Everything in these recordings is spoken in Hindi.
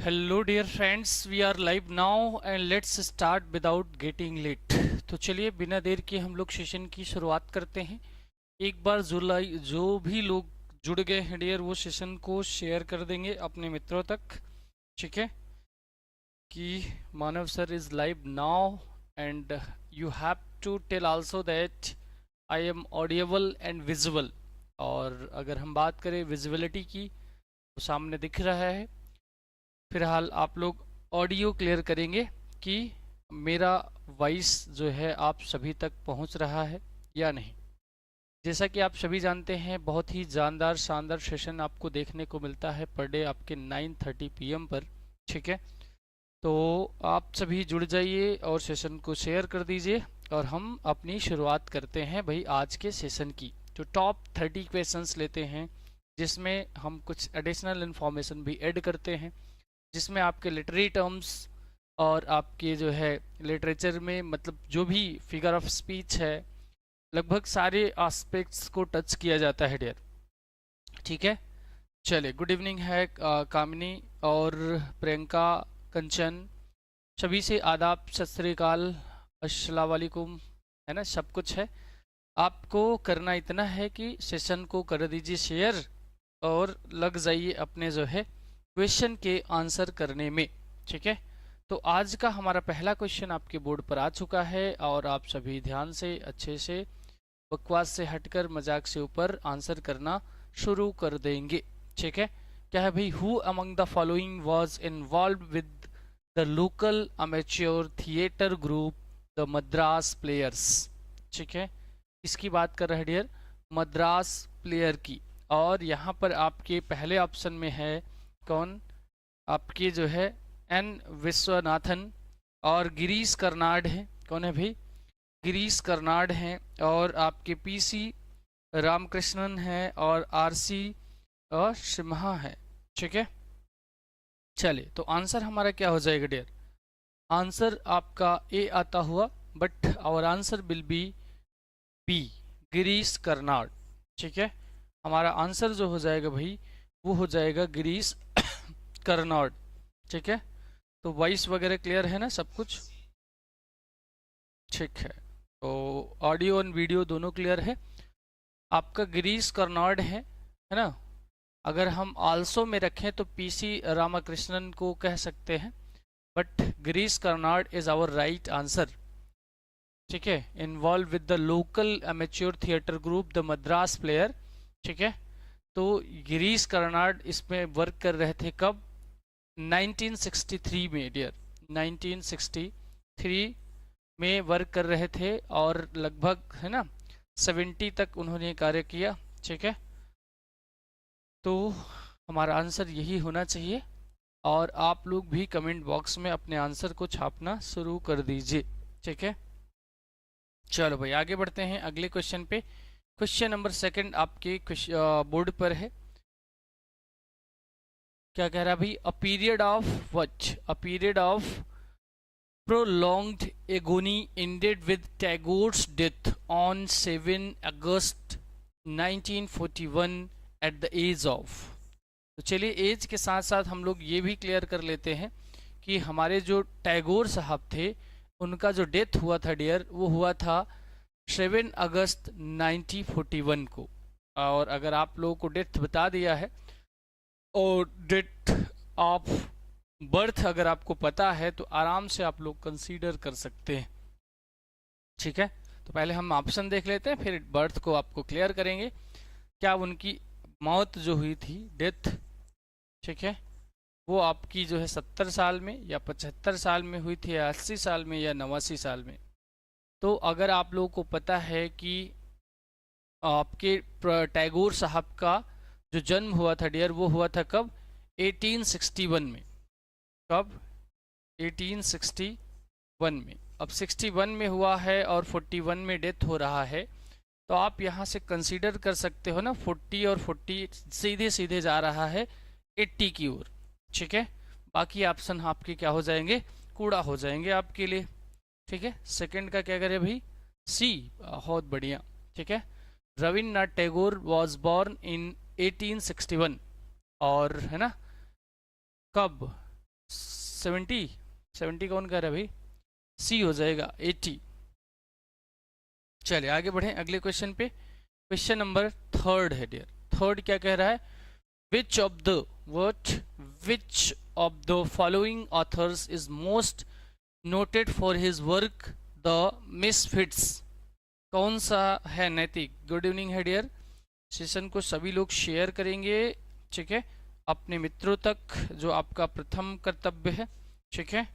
Hello dear friends, we are live now and let's start without getting late. तो चलिए बिना देर के हम लोग सेशन की शुरुआत करते हैं। एक बार जुलाई जो भी लोग जुड़ गए हैं डियर, वो सेशन को शेयर कर देंगे अपने मित्रों तक। ठीक है कि Manav sir is live now and you have to tell also that I am audible and visible. और अगर हम बात करें विजिबिलिटी की, तो सामने दिख रहा है। फिलहाल आप लोग ऑडियो क्लियर करेंगे कि मेरा वॉइस जो है आप सभी तक पहुंच रहा है या नहीं। जैसा कि आप सभी जानते हैं, बहुत ही जानदार शानदार सेशन आपको देखने को मिलता है पर डे आपके 9:30 PM पर। ठीक है, तो आप सभी जुड़ जाइए और सेशन को शेयर कर दीजिए और हम अपनी शुरुआत करते हैं भाई आज के सेशन की। जो टॉप 30 क्वेश्चंस लेते हैं, जिसमें हम कुछ एडिशनल इन्फॉर्मेशन भी ऐड करते हैं, जिसमें आपके लिटरेरी टर्म्स और आपके जो है लिटरेचर में मतलब जो भी फिगर ऑफ स्पीच है, लगभग सारे एस्पेक्ट्स को टच किया जाता है डियर। ठीक है, चलिए गुड इवनिंग है कामिनी और प्रियंका, कंचन, सभी से आदाब, सत श्री अकाल, अस्सलाम वालेकुम, है ना, सब कुछ है। आपको करना इतना है कि सेशन को कर दीजिए शेयर और लग जाइए अपने जो है क्वेश्चन के आंसर करने में। ठीक है, तो आज का हमारा पहला क्वेश्चन आपके बोर्ड पर आ चुका है और आप सभी ध्यान से अच्छे से बकवास से हटकर मजाक से ऊपर आंसर करना शुरू कर देंगे। ठीक है, क्या है भाई, who among the following was involve with the local amateur theatre group the Madras players. ठीक है, इसकी बात कर रहे हैं डियर, मद्रास प्लेयर की। और यहाँ पर आपके पहले ऑप्शन में है कौन, आपके जो है एन विश्वनाथन और गिरीश कर्नाड है। कौन है भाई, गिरीश कर्नाड हैं। और आपके पीसी रामकृष्णन हैं और आरसी और सिम्हा है। ठीक है, चलिए तो आंसर हमारा क्या हो जाएगा डियर, आंसर आपका ए आता हुआ, but our answer will be B, Girish Karnad. ठीक है, हमारा आंसर जो हो जाएगा भाई वो हो जाएगा गिरीश कर्नाड। ठीक है, तो वॉइस वगैरह क्लियर है ना, सब कुछ ठीक है। तो ऑडियो और वीडियो दोनों क्लियर है। आपका गिरीश कर्नाड है ना। अगर हम आल्सो में रखें तो पीसी रामाकृष्णन को कह सकते हैं, but Girish Karnad is our right answer. ठीक है, involve with the local amateur theatre group the Madras player. ठीक है, तो गिरीश कर्नाड इसमें वर्क कर रहे थे कब, 1963 में डियर, 1963 में वर्क कर रहे थे और लगभग है ना 70 तक उन्होंने कार्य किया। ठीक है, तो हमारा आंसर यही होना चाहिए और आप लोग भी कमेंट बॉक्स में अपने आंसर को छापना शुरू कर दीजिए। ठीक है, चलो भाई आगे बढ़ते हैं अगले क्वेश्चन पे। क्वेश्चन नंबर सेकंड आपके बोर्ड पर है। क्या कह रहा है भाई, a period of what, a period of prolonged agony ended with Tagore's death on 7 August 1941 at the age of। तो चलिए एज के साथ साथ हम लोग ये भी क्लियर कर लेते हैं कि हमारे जो टैगोर साहब थे उनका जो डेथ हुआ था डियर, वो हुआ था 7 अगस्त 1941 को। और अगर आप लोगों को डेथ बता दिया है और डेथ ऑफ बर्थ अगर आपको पता है तो आराम से आप लोग कंसीडर कर सकते हैं। ठीक है, तो पहले हम ऑप्शन देख लेते हैं, फिर बर्थ को आपको क्लियर करेंगे। क्या उनकी मौत जो हुई थी, डेथ, ठीक है, वो आपकी जो है 70 साल में या 75 साल में हुई थी, या 80 साल में या 89 साल में। तो अगर आप लोगों को पता है कि आपके टैगोर साहब का जो जन्म हुआ था डियर, वो हुआ था कब, 1861 में। कब, 1861 में। अब 61 में हुआ है और 41 में डेथ हो रहा है, तो आप यहाँ से कंसीडर कर सकते हो ना, 40 और 40 सीधे सीधे जा रहा है 80 की ओर। ठीक है, बाकी ऑप्शन आपके क्या हो जाएंगे, कूड़ा हो जाएंगे आपके लिए। ठीक है, सेकंड का क्या करें भाई, सी, बहुत बढ़िया। ठीक है, Rabindranath Tagore was born in 1861 और है ना, कब, 70 कौन कह रहा है भाई? सी हो जाएगा 80। चलिए आगे बढ़ें अगले क्वेश्चन पे। क्वेश्चन नंबर थर्ड है डियर। थर्ड क्या कह रहा है? Which of the what which of the following authors is most noted for his work the misfits? कौन सा है नैतिक? गुड इवनिंग है डियर। सेशन को सभी लोग शेयर करेंगे, ठीक है, अपने मित्रों तक, जो आपका प्रथम कर्तव्य है, ठीक है।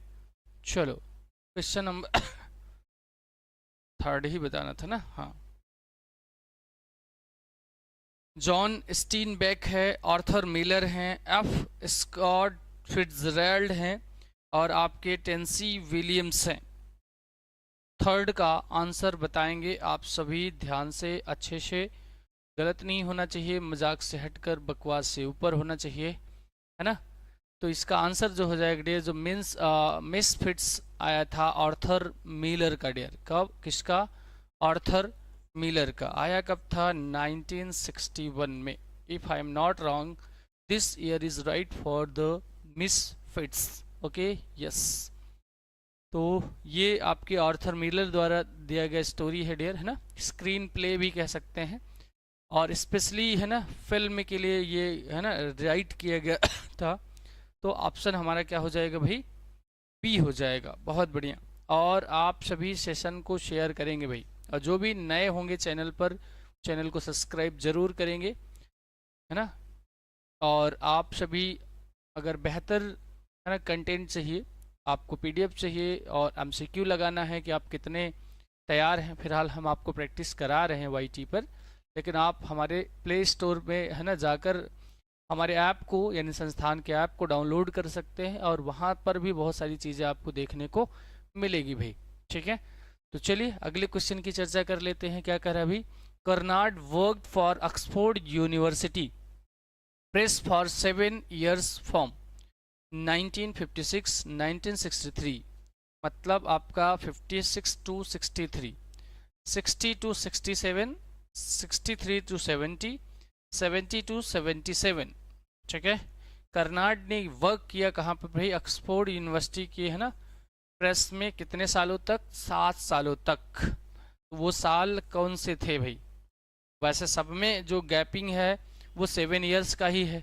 चलो क्वेश्चन नंबर थर्ड ही बताना था ना, हाँ। जॉन स्टीनबेक है, आर्थर मिलर हैं, एफ स्कॉट फिट्जरैल्ड हैं और आपके टेंसी विलियम्स हैं। थर्ड का आंसर बताएंगे आप सभी ध्यान से, अच्छे से, गलत नहीं होना चाहिए, मजाक से हटकर बकवास से ऊपर होना चाहिए, है ना। तो इसका आंसर जो हो जाएगा डियर, जो मिसफिट्स आया था आर्थर मिलर का डियर। कब? किसका? आर्थर मिलर का। आया कब था? 1961 में। If I am not wrong this year is right for the misfits. Okay, yes. तो ये आपके आर्थर मिलर द्वारा दिया गया स्टोरी है डियर, है ना। स्क्रीन प्ले भी कह सकते हैं, और स्पेशली है ना फिल्म के लिए ये है ना राइट किया गया था। तो ऑप्शन हमारा क्या हो जाएगा भाई? बी हो जाएगा। बहुत बढ़िया। और आप सभी सेशन को शेयर करेंगे भाई, और जो भी नए होंगे चैनल पर, चैनल को सब्सक्राइब जरूर करेंगे, है ना। और आप सभी अगर बेहतर है ना कंटेंट चाहिए, आपको पीडीएफ चाहिए और एमसीक्यू लगाना है कि आप कितने तैयार हैं, फिलहाल हम आपको प्रैक्टिस करा रहे हैं वाईटी पर, लेकिन आप हमारे प्ले स्टोर में है ना जाकर हमारे ऐप को, यानी संस्थान के ऐप को डाउनलोड कर सकते हैं, और वहाँ पर भी बहुत सारी चीज़ें आपको देखने को मिलेगी भाई, ठीक है। तो चलिए अगले क्वेश्चन की चर्चा कर लेते हैं। क्या कह रहा है अभी? Karnad worked for Oxford university press for 7 years from 1956 1963, मतलब आपका 56 to 63, 60 to 67, 63 to 70, 70 to 77, ठीक है। कर्नाड ने वर्क किया कहाँ पर भाई? ऑक्सफोर्ड यूनिवर्सिटी की है ना प्रेस में। कितने सालों तक? 7 सालों तक। वो साल कौन से थे भाई? वैसे सब में जो गैपिंग है वो 7 years का ही है,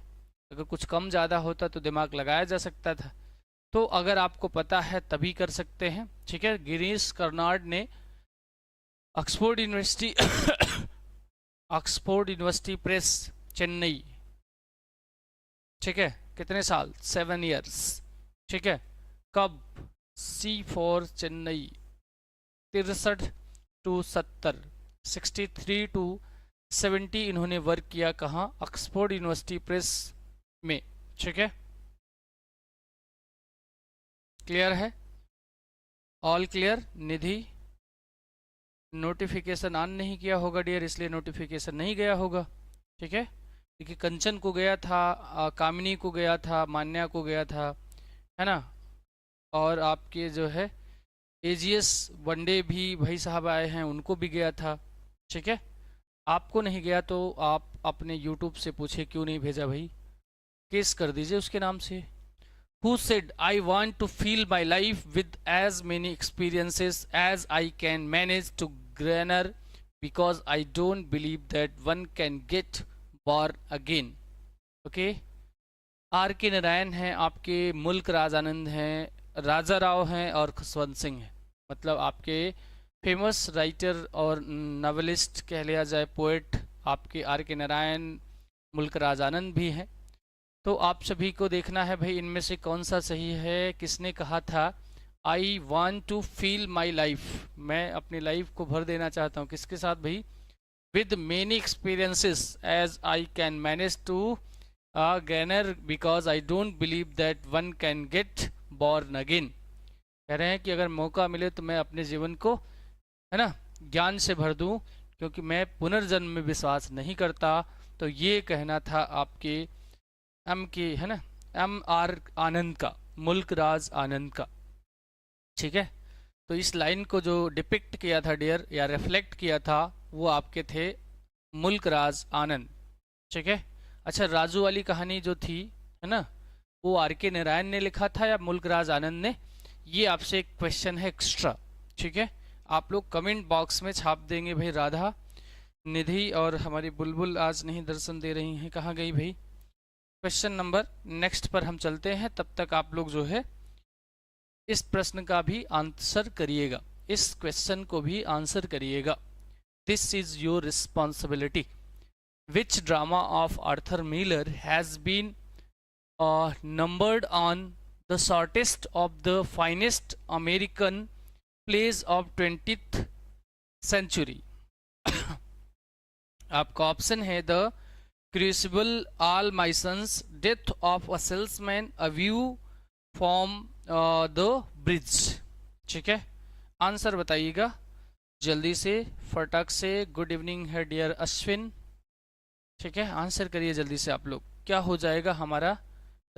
अगर कुछ कम ज़्यादा होता तो दिमाग लगाया जा सकता था। तो अगर आपको पता है तभी कर सकते हैं, ठीक है। गिरीश कर्नाड ने Oxford university Oxford university press Chennai, ठीक है, कितने साल? 7 years, ठीक है। कब? सी फॉर चेन्नई, 63 to 70, 63 to 70 इन्होंने वर्क किया कहाँ? ऑक्सफोर्ड यूनिवर्सिटी प्रेस में, ठीक है। क्लियर है? All clear? Nidhi notification on नहीं किया होगा डियर, इसलिए नोटिफिकेशन नहीं गया होगा, ठीक है। क्योंकि कंचन को गया था, कामिनी को गया था, मान्या को गया था, है ना। और आपके जो है एजीएस वनडे भी भाई साहब आए हैं, उनको भी गया था, ठीक है। आपको नहीं गया तो आप अपने यूट्यूब से पूछे क्यों नहीं भेजा भाई, केस कर दीजिए उसके नाम से। Who said I want to fill my life with as many experiences as I can manage to garner because I don't believe that one can get born again. Okay? R K Narayan हैं, आपके मुल्क राज आनंद हैं, राजा राव हैं और खुशवंत सिंह हैं। मतलब आपके फेमस राइटर और नॉवेलिस्ट कह लिया जाए, पोएट, आपके आर के नारायण, मुल्क राज आनंद भी हैं। तो आप सभी को देखना है भाई इनमें से कौन सा सही है। किसने कहा था I want to feel my life, मैं अपनी लाइफ को भर देना चाहता हूँ, किसके साथ भाई? With many experiences as I can manage to garner because I don't believe that one can get born again. कह रहे हैं कि अगर मौका मिले तो मैं अपने जीवन को है ना ज्ञान से भर दूं, क्योंकि मैं पुनर्जन्म में विश्वास नहीं करता। तो ये कहना था आपके एम के है ना एम आर आनंद का, मुल्क राज आनंद का, ठीक है। तो इस लाइन को जो डिपिक्ट किया था डियर, या रिफ्लेक्ट किया था, वो आपके थे मुल्क राज आनंद, ठीक है। अच्छा, राजू वाली कहानी जो थी है ना, वो आर के नारायण ने लिखा था या मुल्कराज आनंद ने? ये आपसे एक क्वेश्चन है एक्स्ट्रा, ठीक है। आप लोग कमेंट बॉक्स में छाप देंगे भाई। राधा, निधि और हमारी बुलबुल आज नहीं दर्शन दे रही हैं, कहाँ गई भाई? क्वेश्चन नंबर नेक्स्ट पर हम चलते हैं, तब तक आप लोग जो है इस प्रश्न का भी आंसर करिएगा, इस क्वेश्चन को भी आंसर करिएगा। This is your responsibility. Which drama of Arthur Miller has been numbered on the shortest of the finest American plays of 20th century? आपका ऑप्शन है the Crucible, All My Sons, Death of a Salesman, A View from the Bridge. ठीक है, आंसर बताइएगा जल्दी से, फटाक से। गुड इवनिंग है डियर अश्विन। ठीक है, आंसर करिए जल्दी से आप लोग, क्या हो जाएगा हमारा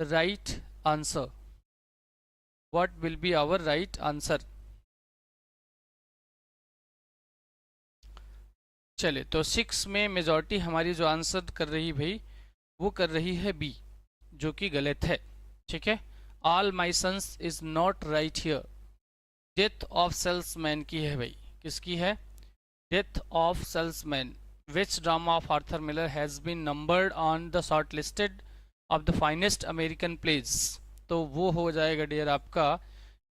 right answer? What will be our right answer? चले तो 6 में मेजॉरिटी हमारी जो आंसर कर रही भाई वो कर रही है बी, जो कि गलत है। ठीक है, All My Sons is not right here. Death of Salesman की है भाई, किसकी है? Death of Salesman. Which drama of Arthur Miller has been numbered on the short listed of the finest American plays? तो वो हो जाएगा डियर आपका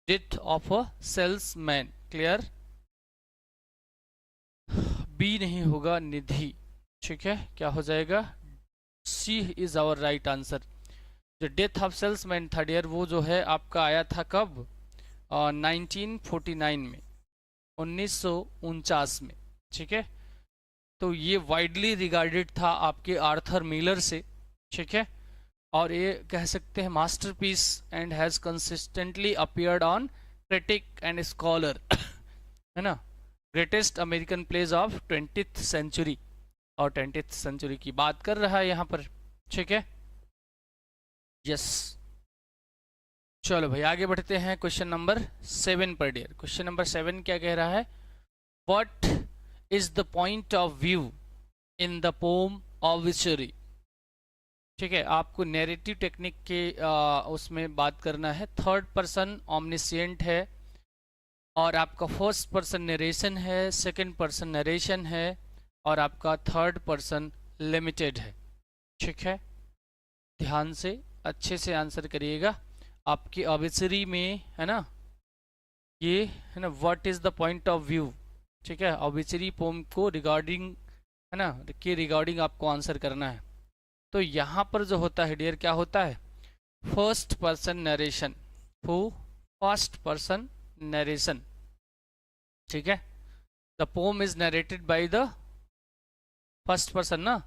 Death of a Salesman. Clear? B नहीं होगा, निधि। ठीक है, क्या हो जाएगा? C is our right answer. जो डेथ ऑफ सेल्समैन था डियर, वो जो है आपका आया था कब? 1949 में, 1949 में। ठीक है, तो ये वाइडली रिगार्डेड था आपके आर्थर मिलर से। ठीक है, और ये कह सकते हैं masterpiece and has consistently appeared on critic and scholar, है ना। Greatest American plays of 20th century, और 20th सेंचुरी की बात कर रहा है यहाँ पर। ठीक है, यस। चलो भाई आगे बढ़ते हैं क्वेश्चन नंबर 7 पर डियर। क्वेश्चन नंबर 7 क्या कह रहा है? What is the point of view in the poem obituary? ठीक है, आपको नैरेटिव टेक्निक के उसमें बात करना है। थर्ड पर्सन ऑमनिसिएंट है, और आपका फर्स्ट पर्सन नरेशन है, सेकंड पर्सन नरेशन है, और आपका थर्ड पर्सन लिमिटेड है। ठीक है, ध्यान से अच्छे से आंसर करिएगा। आपकी ऑब्विचरी में है ना, ये है ना, what is the point of view. ठीक है, ऑब्विचरी पोम को रिगार्डिंग, है ना, के रिगार्डिंग आपको आंसर करना है। तो यहाँ पर जो होता है डियर, क्या होता है? First person narration. Who? First person narration. ठीक है, the pome is narrated by the first person ना,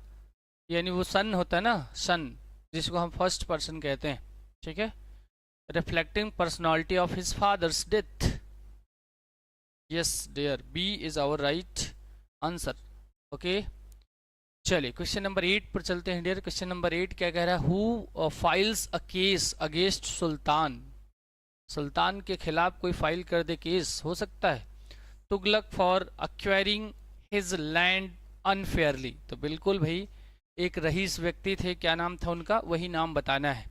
यानी वो सन होता है ना, सन, जिसको हम फर्स्ट पर्सन कहते हैं। ठीक है, reflecting personality of his father's death. Yes dear, B is our right answer. Okay, चलिए क्वेश्चन नंबर 8 पर चलते हैं डियर। क्वेश्चन नंबर 8 क्या कह रहा है? Who files a case against Sultan? Sultan के खिलाफ कोई फाइल कर दे केस, हो सकता है। Tughlaq for acquiring his land unfairly. तो बिल्कुल भाई, एक रईस व्यक्ति थे, क्या नाम था उनका, वही नाम बताना है।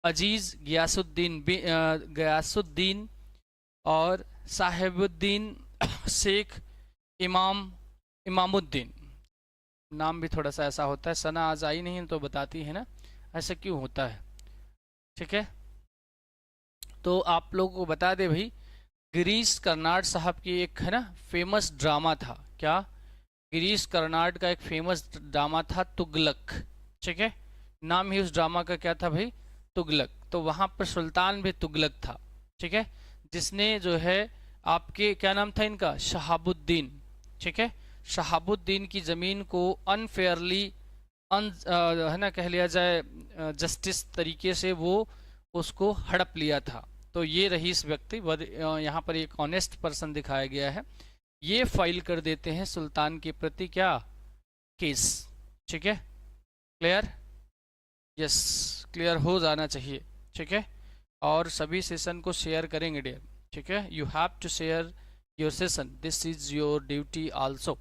अजीज, गयासुद्दीन और साहेबुद्दीन, शेख, इमामुद्दीन। नाम भी थोड़ा सा ऐसा होता है। सना आज आई नहीं तो बताती है ना, ऐसा क्यों होता है। ठीक है, तो आप लोगों को बता दे भाई, गिरीश कर्नाड साहब की एक है ना फेमस ड्रामा था। क्या? गिरीश कर्नाड का एक फेमस ड्रामा था तुगलक। ठीक है, नाम ही उस ड्रामा का क्या था भाई? तुगलक। तो वहाँ पर सुल्तान भी तुगलक था। ठीक है, जिसने जो है आपके, क्या नाम था इनका? शहाबुद्दीन। ठीक है, शहाबुद्दीन की ज़मीन को अनफेयरली है ना, कह लिया जाए जस्टिस तरीके से वो उसको हड़प लिया था। तो ये रईस व्यक्ति, यहाँ पर एक ऑनेस्ट पर्सन दिखाया गया है, ये फाइल कर देते हैं सुल्तान के प्रति क्या? केस। ठीक है, क्लियर? यस, क्लियर हो जाना चाहिए। ठीक है, और सभी सेशन को शेयर करेंगे डियर। ठीक है, you have to share your session, this is your duty also.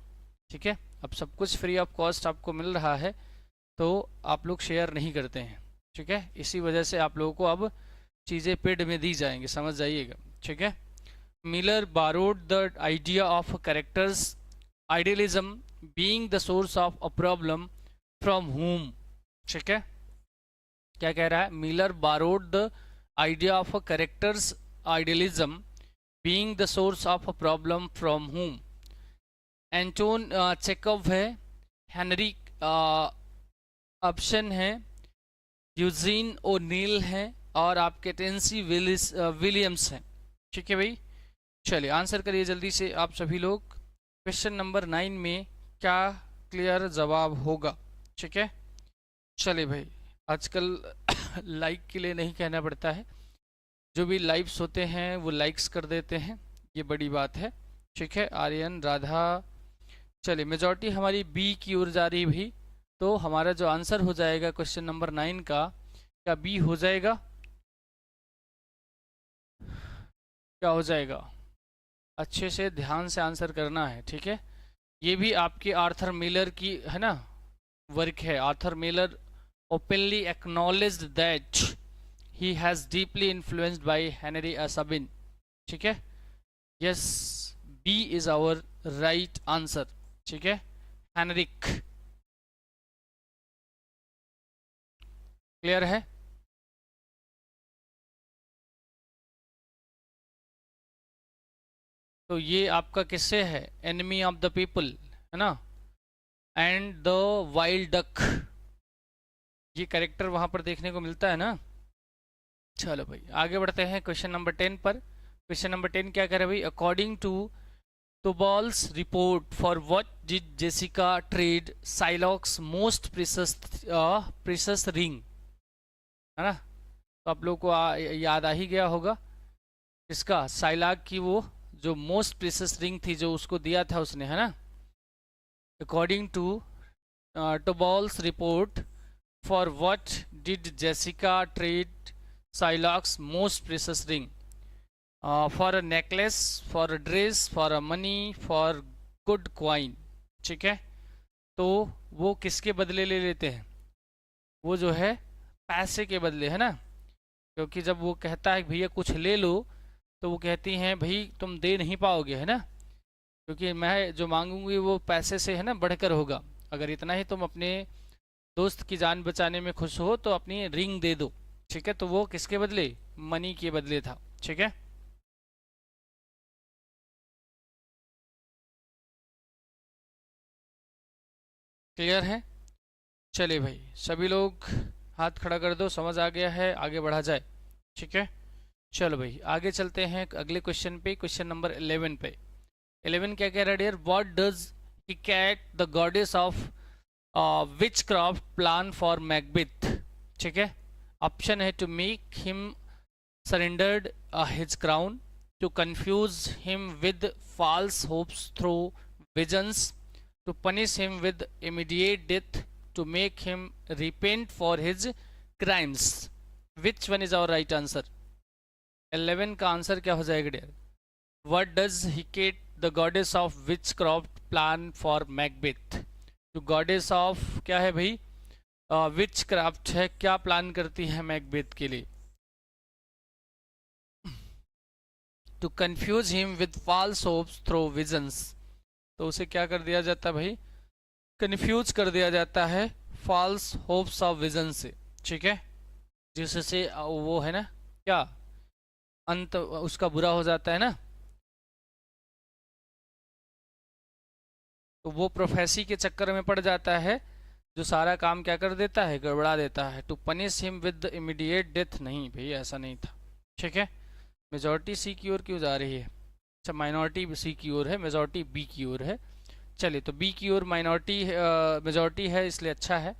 ठीक है, अब सब कुछ फ्री ऑफ कॉस्ट आपको मिल रहा है, तो आप लोग शेयर नहीं करते हैं। ठीक है, इसी वजह से आप लोगों को अब चीज़ें पेड में दी जाएंगी, समझ जाइएगा। ठीक है, Miller borrowed the idea of character's idealism being the source of a problem from whom। ठीक है, क्या कह रहा है, Miller borrowed the idea of a character's idealism being the source of a problem from whom। Anton Chekhov है, हेनरी ऑप्शन है, यूजीन ओनील है, और आपके टेंसी विलियम्स हैं। ठीक है भाई, चलिए आंसर करिए जल्दी से आप सभी लोग। क्वेश्चन नंबर 9 में क्या क्लियर जवाब होगा। ठीक है, चलिए भाई, आजकल लाइक के लिए नहीं कहना पड़ता है, जो भी लाइव्स होते हैं वो लाइक्स कर देते हैं, ये बड़ी बात है। ठीक है, आर्यन, राधा, चलिए मेजॉरिटी हमारी बी की ओर जा रही भाई, तो हमारा जो आंसर हो जाएगा क्वेश्चन नंबर 9 का, क्या बी हो जाएगा, क्या हो जाएगा, अच्छे से ध्यान से आंसर करना है। ठीक है, ये भी आपके आर्थर मिलर की है ना वर्क है। Arthur Miller openly acknowledged that he has deeply influenced by Henrik सबीन। ठीक है, yes, B is our right answer. ठीक है, हेनरिक, क्लियर है। तो ये आपका किससे है, एनिमी ऑफ द पीपल है ना, एंड द वाइल्ड डक, ये कैरेक्टर वहां पर देखने को मिलता है ना। चलो भाई आगे बढ़ते हैं क्वेश्चन नंबर 10 पर। क्वेश्चन नंबर 10 क्या करे भाई, according to Tubal's report for what did Jessica trade Shylock's most precious ring, है ना। तो आप लोग को याद आ ही गया होगा इसका, साइलाक की वो जो मोस्ट प्रीसियस रिंग थी जो उसको दिया था उसने, है ना। According to Tubal's report for what did Jessica trade Shylock's most precious ring, for a necklace, for a dress, for a money, for good coin. ठीक है, तो वो किसके बदले ले लेते हैं, वो जो है पैसे के बदले, है ना। क्योंकि जब वो कहता है भैया कुछ ले लो, तो वो कहती हैं भाई तुम दे नहीं पाओगे, है ना, क्योंकि मैं जो मांगूंगी वो पैसे से है ना बढ़कर होगा। अगर इतना ही तुम अपने दोस्त की जान बचाने में खुश हो तो अपनी रिंग दे दो। ठीक है, तो वो किसके बदले, मनी के बदले था। ठीक है, क्लियर है। चलिए भाई सभी लोग हाथ खड़ा कर दो, समझ आ गया है, आगे बढ़ा जाए। ठीक है, चलो भाई आगे चलते हैं अगले क्वेश्चन पे, क्वेश्चन नंबर 11 पे। 11 क्या कह रहा है dear, what does Hecate the goddess of witchcraft plan for Macbeth. ठीक है, ऑप्शन है to make him surrendered his crown, to confuse him with false hopes through visions, to punish him with immediate death, to make him repent for his crimes. Which one is our right answer? 11 का आंसर क्या हो जाएगा dear, what does Hecate the goddess of witchcraft plan for Macbeth। जो goddess of क्या है भाई, witchcraft है, क्या प्लान करती है मैकबेथ के लिए, to confuse him with false hopes through visions। तो उसे क्या कर दिया जाता है भाई, कन्फ्यूज कर दिया जाता है फॉल्स होप्स ऑफ विजन से। ठीक है, जिससे वो है ना क्या अंत उसका बुरा हो जाता है ना, तो वो प्रोफेसी के चक्कर में पड़ जाता है, जो सारा काम क्या कर देता है, गड़बड़ा देता है। To punish him with immediate death, नहीं भाई ऐसा नहीं था। ठीक है, मेजॉरिटी सी की ओर क्यों जा रही है, अच्छा माइनॉरिटी सी की ओर है, मेजॉरिटी बी की ओर है। चलिए तो बी की ओर माइनॉरिटी मेजॉरिटी है, इसलिए अच्छा है,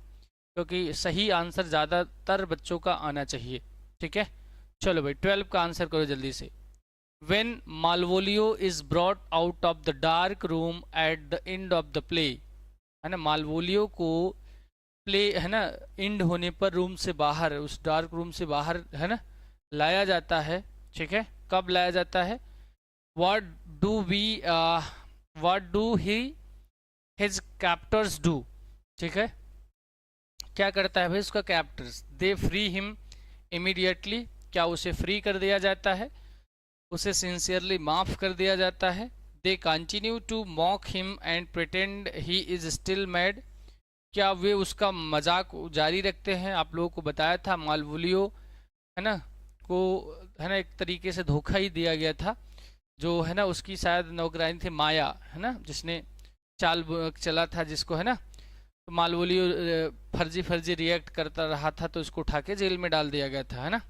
क्योंकि सही आंसर ज़्यादातर बच्चों का आना चाहिए। ठीक है, चलो भाई 12 का आंसर करो जल्दी से। When Malvolio is brought out of the dark room at the end of the play, है ना, मालवोलियो को प्ले है ना एंड होने पर रूम से बाहर, उस डार्क रूम से बाहर है ना लाया जाता है। ठीक है, कब लाया जाता है, what do we what do he his captors do। ठीक है, क्या करता है भाई उसका कैप्टर्स, दे फ्री हिम इमीडिएटली, क्या उसे फ्री कर दिया जाता है, उसे सिंसियरली माफ कर दिया जाता है। They continue to mock him and pretend he is still mad, क्या वे उसका मजाक जारी रखते हैं। आप लोगों को बताया था मालवुलियो है ना को है ना एक तरीके से धोखा ही दिया गया था, जो है ना उसकी शायद नौकरानी थी माया है ना, जिसने चाल चला था जिसको है ना, तो मालवुलियो फर्जी फर्जी रिएक्ट करता रहा था तो उसको उठा के जेल में डाल दिया गया था है ना।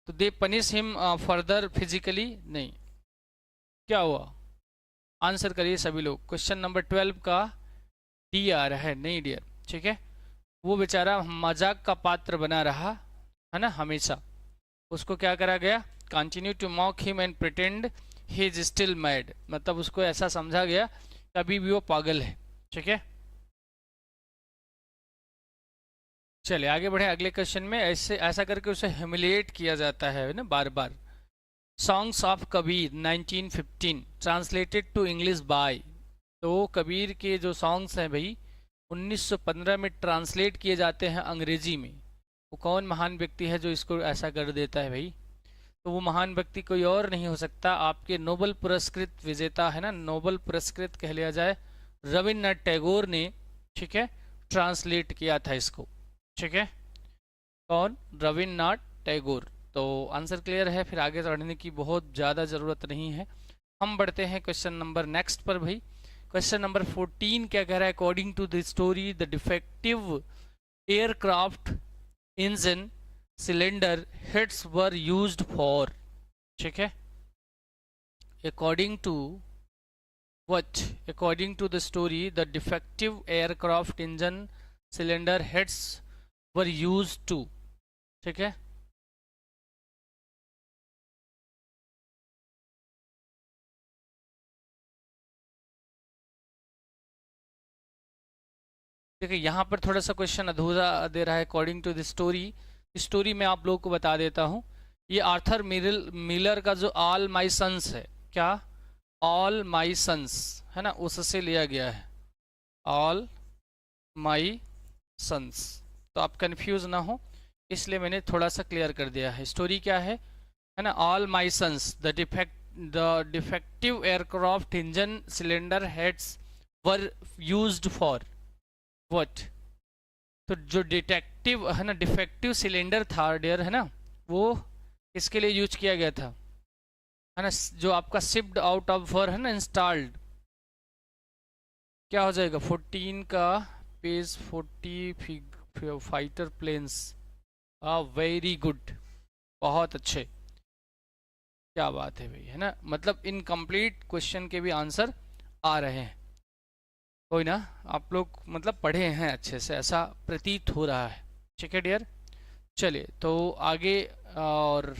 तो दे पनिश हिम फर्दर फिजिकली, नहीं, क्या हुआ, आंसर करिए सभी लोग। क्वेश्चन नंबर 12 का डी आ रहा है, नहीं डियर, ठीक है। वो बेचारा मजाक का पात्र बना रहा है ना हमेशा, उसको क्या करा गया, continue to mock him and pretend he is still mad, मतलब उसको ऐसा समझा गया कि अभी भी वो पागल है, ठीक है। चलिए आगे बढ़े अगले क्वेश्चन में। ऐसे ऐसा करके उसे ह्यूमिलिएट किया जाता है ना बार बार। Songs of Kabir 1915 translated to English by, तो कबीर के जो सॉन्ग्स हैं भाई 1915 में ट्रांसलेट किए जाते हैं अंग्रेजी में। वो कौन महान व्यक्ति है जो इसको ऐसा कर देता है भाई, तो वो महान व्यक्ति कोई और नहीं हो सकता, आपके नोबेल पुरस्कृत विजेता है ना, नोबेल पुरस्कृत कह लिया जाए, रविन्द्रनाथ टैगोर ने, ठीक है, ट्रांसलेट किया था इसको, ठीक है। कौन, रविन्द्रनाथ टैगोर। तो आंसर क्लियर है, फिर आगे बढ़ने की बहुत ज़्यादा ज़रूरत नहीं है। हम बढ़ते हैं क्वेश्चन नंबर नेक्स्ट पर भाई। क्वेश्चन नंबर 14 क्या कह रहा है, according to the story the defective aircraft engine cylinder heads were used for, ठीक है। According to what, according to the story the defective aircraft engine cylinder heads were used to, ठीक है। देखिए यहाँ पर थोड़ा सा क्वेश्चन अधूरा दे रहा है, according to the story. Story में आप लोगों को बता देता हूँ, ये आर्थर मिलर का जो ऑल माई सन्स है, क्या, ऑल माई सन्स है ना, उससे लिया गया है, ऑल माई सन्स। तो आप कंफ्यूज ना हो इसलिए मैंने थोड़ा सा क्लियर कर दिया है। स्टोरी क्या है ना, All My Sons the defective aircraft engine cylinder heads were used for what. तो जो डिटेक्टिव है ना, डिफेक्टिव सिलेंडर था डियर है ना, वो इसके लिए यूज किया गया था है ना, जो आपका शिप्ड आउट ऑफ फॉर है ना इंस्टॉल्ड, क्या हो जाएगा 14 का page 40 fighter planes. Very good, बहुत अच्छे, क्या बात है भाई है ना, मतलब इनकम्प्लीट क्वेश्चन के भी आंसर आ रहे हैं। कोई ना, आप लोग मतलब पढ़े हैं अच्छे से, ऐसा प्रतीत हो रहा है, ठीक है डियर। चलिए तो आगे, और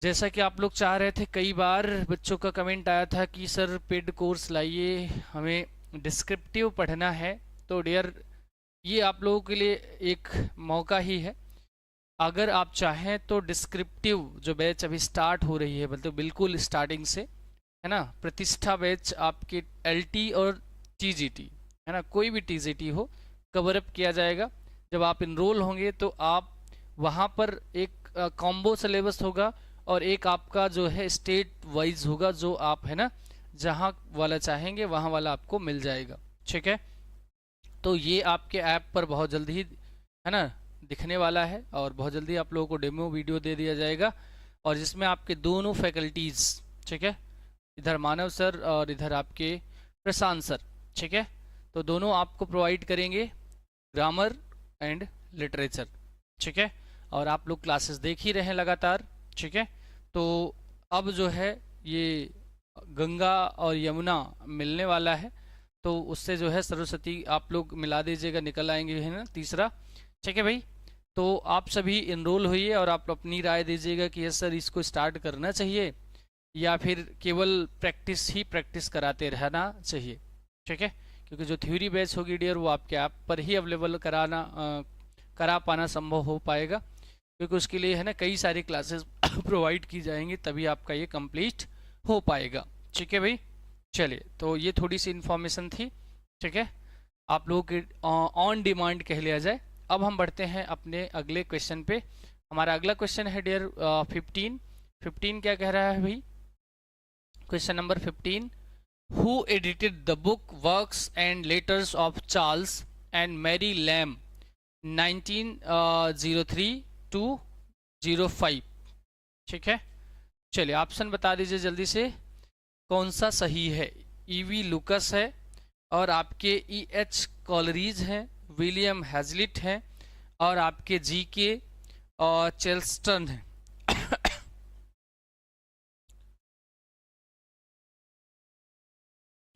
जैसा कि आप लोग चाह रहे थे, कई बार बच्चों का कमेंट आया था कि सर पेड कोर्स लाइए, हमें डिस्क्रिप्टिव पढ़ना है। तो डियर ये आप लोगों के लिए एक मौका ही है, अगर आप चाहें तो डिस्क्रिप्टिव जो बैच अभी स्टार्ट हो रही है, मतलब बिल्कुल स्टार्टिंग से है ना, प्रतिष्ठा बैच आपके एलटी और टीजीटी है ना, कोई भी टीजीटी हो कवर अप किया जाएगा। जब आप इनरोल होंगे तो आप वहाँ पर एक कॉम्बो सिलेबस होगा और एक आपका जो है स्टेट वाइज होगा, जो आप है ना जहाँ वाला चाहेंगे वहाँ वाला आपको मिल जाएगा, ठीक है। तो ये आपके ऐप पर बहुत जल्दी ही है ना दिखने वाला है, और बहुत जल्दी आप लोगों को डेमो वीडियो दे दिया जाएगा, और जिसमें आपके दोनों फैकल्टीज़, ठीक है, इधर मानव सर और इधर आपके प्रशांत सर, ठीक है, तो दोनों आपको प्रोवाइड करेंगे ग्रामर एंड लिटरेचर, ठीक है। और आप लोग क्लासेस देख ही रहे हैं लगातार, ठीक है। तो अब जो है ये गंगा और यमुना मिलने वाला है, तो उससे जो है सरस्वती आप लोग मिला दीजिएगा, निकल आएंगे है ना तीसरा, ठीक है भाई। तो आप सभी इनरोल होइए और आप अपनी राय दीजिएगा कि यस सर इसको स्टार्ट करना चाहिए या फिर केवल प्रैक्टिस ही प्रैक्टिस कराते रहना चाहिए, ठीक है। क्योंकि जो थ्योरी बैच होगी डियर वो आपके ऐप पर ही अवेलेबल करा पाना संभव हो पाएगा, क्योंकि उसके लिए है ना कई सारी क्लासेस प्रोवाइड की जाएंगी, तभी आपका ये कंप्लीट हो पाएगा, ठीक है भाई। चलिए तो ये थोड़ी सी इन्फॉर्मेशन थी, ठीक है। आप लोगों के ऑन डिमांड कह लिया जाए। अब हम बढ़ते हैं अपने अगले क्वेश्चन पे। हमारा अगला क्वेश्चन है डियर 15। 15 क्या कह रहा है भाई? Question number 15, who edited the book Works and Letters of Charles and Mary Lamb 1903 to 05? ठीक है, चलिए ऑप्शन बता दीजिए जल्दी से, कौन सा सही है? ईवी लुकस है, और आपके एच कॉलरीज हैं, विलियम हैजलिट हैं, और आपके जी के और चेल्स्टन हैं।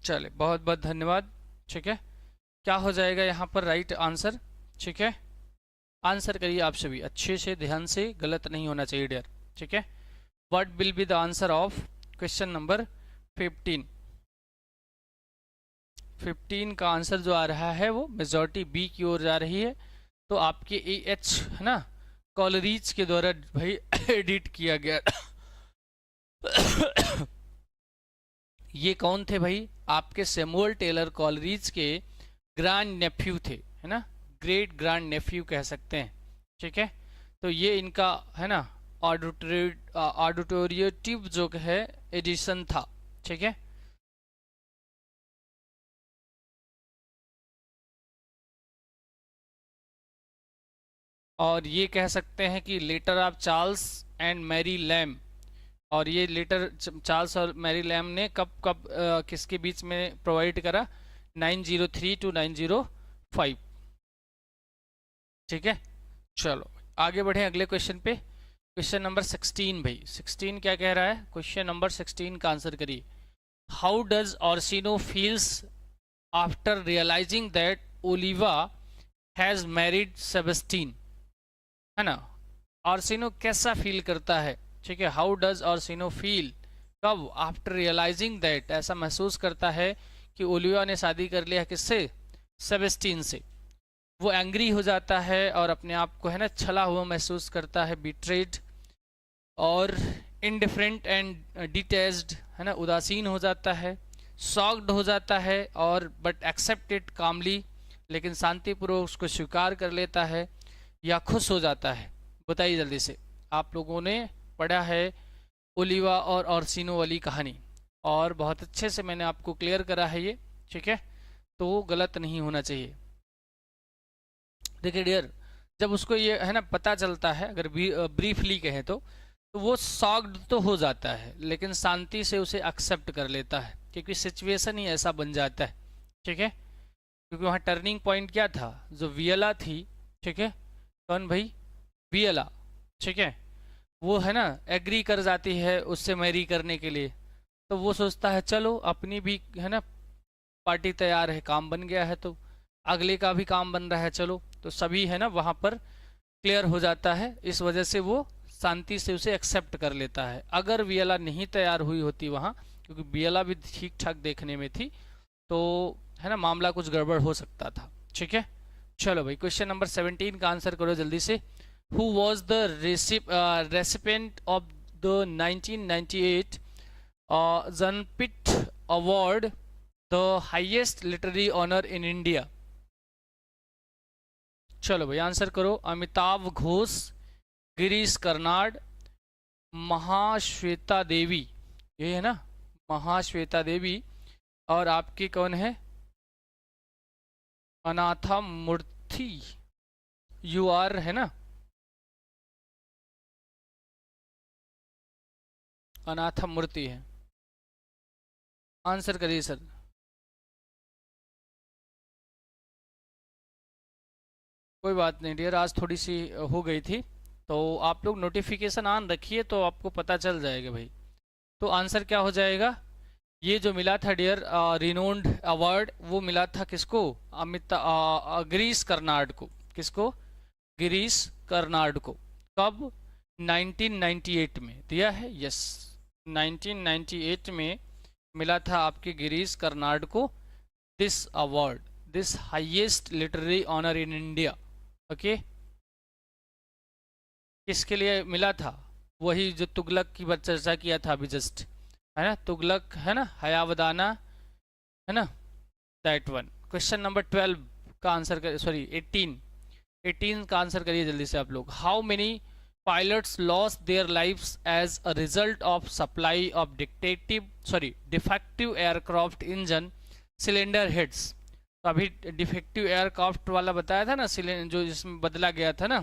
चले, बहुत बहुत धन्यवाद। ठीक है, क्या हो जाएगा यहाँ पर राइट आंसर? ठीक है, आंसर करिए आप सभी अच्छे से, ध्यान से, गलत नहीं होना चाहिए डियर। ठीक है, what will be the answer of question number 15? 15 का आंसर जो आ रहा है वो मेजॉरिटी बी की ओर जा रही है। तो आपके ए एच है ना, कॉलरीज के द्वारा भाई एडिट किया गया। ये कौन थे भाई? आपके सैमुअल टेलर कॉलरीज के ग्रैंड नेफ्यू थे, है ना, ग्रेट ग्रैंड नेफ्यू कह सकते हैं। ठीक है, तो ये इनका है ना ऑडिटोरिएटिव जो है एडिशन था। ठीक है, और ये कह सकते हैं कि letter of Charles and Mary Lamb, और ये लेटर चार्ल्स और मैरी लैम ने कब कब किसके बीच में प्रोवाइड करा? 903 टू 905। ठीक है, चलो आगे बढ़े अगले क्वेश्चन पे। क्वेश्चन नंबर 16 भाई, 16 क्या कह रहा है? क्वेश्चन नंबर 16 का आंसर करिए। How does Orsino feels after realising that Olivia has married Sebastian? है ना, ऑर्सिनो कैसा फील करता है? ठीक है, हाउ डज ऑर्सिनो फील, कब? आफ्टर रियलाइजिंग दैट, ऐसा महसूस करता है कि ओलिवा ने शादी कर लिया किससे? सेबेस्टीन से। वो एंग्री हो जाता है और अपने आप को है ना छला हुआ महसूस करता है, बिट्रेड, और इनडिफरेंट एंड डिटेच्ड, है ना, उदासीन हो जाता है, शॉक्ड हो जाता है, और बट एक्सेप्ट इट कामली, लेकिन शांतिपूर्वक उसको स्वीकार कर लेता है, या खुश हो जाता है? बताइए जल्दी से। आप लोगों ने पढ़ा है ओलिवा और ऑर्सिनो वाली कहानी, और बहुत अच्छे से मैंने आपको क्लियर करा है ये। ठीक है, तो गलत नहीं होना चाहिए। देखिए डियर, जब उसको ये है ना पता चलता है, अगर ब्रीफली कहें तो वो शॉक्ड तो हो जाता है, लेकिन शांति से उसे एक्सेप्ट कर लेता है, क्योंकि सिचुएशन ही ऐसा बन जाता है। ठीक है, क्योंकि वहाँ टर्निंग पॉइंट क्या था? जो वियला थी, ठीक है, कौन भाई? वियला। ठीक है, वो है ना एग्री कर जाती है उससे मैरी करने के लिए, तो वो सोचता है चलो अपनी भी है ना पार्टी तैयार है, काम बन गया है, तो अगले का भी काम बन रहा है, चलो, तो सभी है ना वहाँ पर क्लियर हो जाता है। इस वजह से वो शांति से उसे एक्सेप्ट कर लेता है। अगर वियला नहीं तैयार हुई होती वहाँ, क्योंकि वियला भी ठीक ठाक देखने में थी, तो है ना मामला कुछ गड़बड़ हो सकता था। ठीक है, चलो भाई क्वेश्चन नंबर 17 का आंसर करो जल्दी से। Who was the recipient of the 1998 Jnanpith award, the highest literary honour in India? चलो भाई आंसर करो। अमिताभ घोष, गिरीश कर्नाड, महाश्वेता देवी, ये है ना महाश्वेता देवी, और आपकी कौन है? अनाथा मूर्ति, यू आर, है ना, अनाथा मूर्ति है। आंसर करिए सर। कोई बात नहीं डियर, आज थोड़ी सी हो गई थी, तो आप लोग नोटिफिकेशन ऑन रखिए तो आपको पता चल जाएगा भाई। तो आंसर क्या हो जाएगा? ये जो मिला था डियर रिनोन्ड अवार्ड, वो मिला था किसको? गिरीश कर्नाड को। किसको? गिरीश कर्नाड को। कब? 1998 में दिया है, यस, 1998 में मिला था आपके गिरीश कर्नाड को this award, this highest literary honour in India. Okay, किसके लिए मिला था? वही जो तुगलक की बात चर्चा किया था अभी जस्ट, है ना, तुगलक, है ना, हयावदाना, है ना, दैट वन। क्वेश्चन नंबर 12 का आंसर कर, सॉरी 18 का आंसर करिए जल्दी से आप लोग। How many pilots lost their lives as a result of supply of defective aircraft engine cylinder heads। तो अभी डिफेक्टिव एयरक्राफ्ट वाला बताया था ना, सिलेंडर जो जिसमें बदला गया था ना,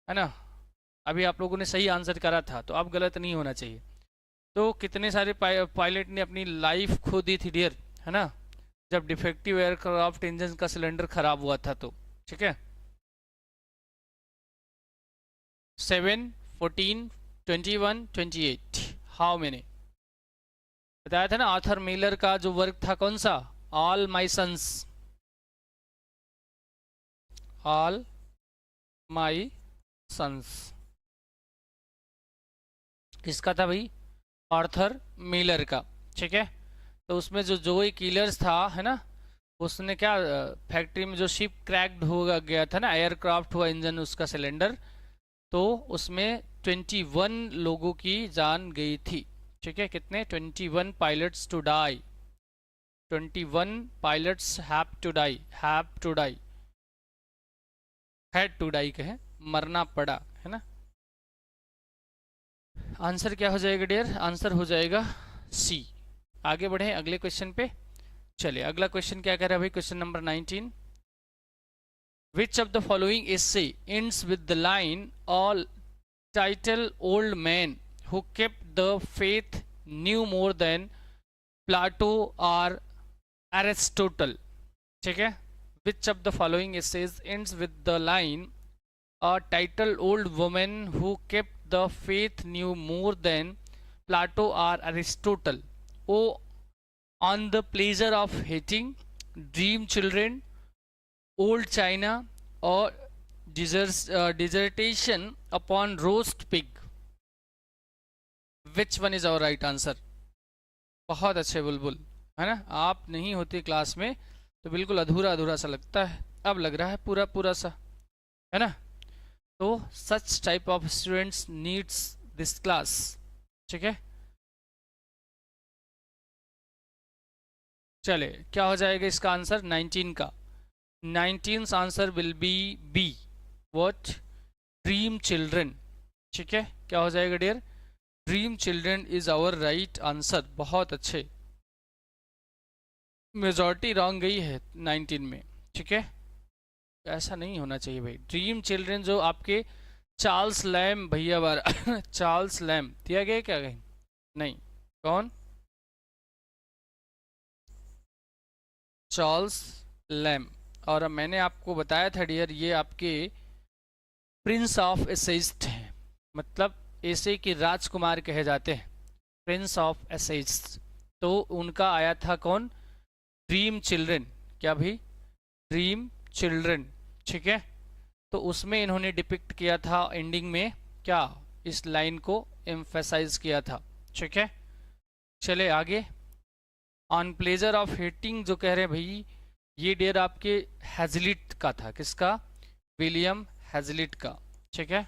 है ना, अभी आप लोगों ने सही आंसर करा था, तो अब गलत नहीं होना चाहिए। तो कितने सारे पायलट ने अपनी लाइफ खो दी थी डियर, है ना, जब डिफेक्टिव एयरक्राफ्ट इंजन का सिलेंडर खराब हुआ था। तो ठीक है, 7, 14, 21, 28, हाउ मेनी बताया था ना। आर्थर मिलर का जो वर्क था कौन सा, All My Sons, All My Sons, किसका था भाई, आर्थर मिलर का। ठीक है, तो उसमें जो जोई किलर्स था, है ना, उसने क्या, फैक्ट्री में जो शिप क्रैक्ड हो गया था ना, एयरक्राफ्ट हुआ इंजन उसका सिलेंडर, तो उसमें 21 लोगों की जान गई थी। ठीक है, कितने, 21 pilots to die, 21 pilots have to die, had to die कहे, मरना पड़ा, है ना। आंसर क्या हो जाएगा डियर, आंसर हो जाएगा सी। आगे बढ़े अगले क्वेश्चन पे। चलिए अगला क्वेश्चन क्या कह रहा है भाई, question number 19। Which of the following essay ends with the line, all title old man who kept the faith knew more than Plato or Aristotle? ठीक है, which of the following essays ends with the line, a title old woman who kept the faith knew more than Plato or Aristotle? O, on the pleasure of hating, dream children, old China, or dissertation upon roast pig? Which one is our right answer? बहुत अच्छे बुलबुल, है ना, आप नहीं होते क्लास में तो बिल्कुल अधूरा अधूरा सा लगता है, अब लग रहा है पूरा पूरा सा, है ना। तो such type of students needs this class. ठीक है, चले क्या हो जाएगा इसका आंसर 19 का। 19th answer will be B, what, dream children. ठीक है, क्या हो जाएगा dear, dream children is our right answer. बहुत अच्छे, मेजॉरिटी रॉन्ग गई है 19 में। ठीक है, ऐसा नहीं होना चाहिए भाई। ड्रीम चिल्ड्रन जो आपके चार्ल्स लैम भैया बार चार्ल्स लैम दिया गया क्या कहीं, नहीं, कौन, चार्ल्स लैम। और मैंने आपको बताया था डियर, ये आपके प्रिंस ऑफ एसेइस्ट हैं, मतलब एसे के राजकुमार कहे जाते हैं, प्रिंस ऑफ एसेइस्ट। तो उनका आया था कौन, ड्रीम चिल्ड्रन। क्या भाई, ड्रीम चिल्ड्रन। ठीक है, तो उसमें इन्होंने डिपिक्ट किया था एंडिंग में क्या, इस लाइन को एम्फेसाइज किया था। ठीक है, चले आगे। ऑन प्लेजर ऑफ हेटिंग जो कह रहे हैं भाई, ये डेर आपके हैजलिट का था, किसका, विलियम हैजलिट का। ठीक है,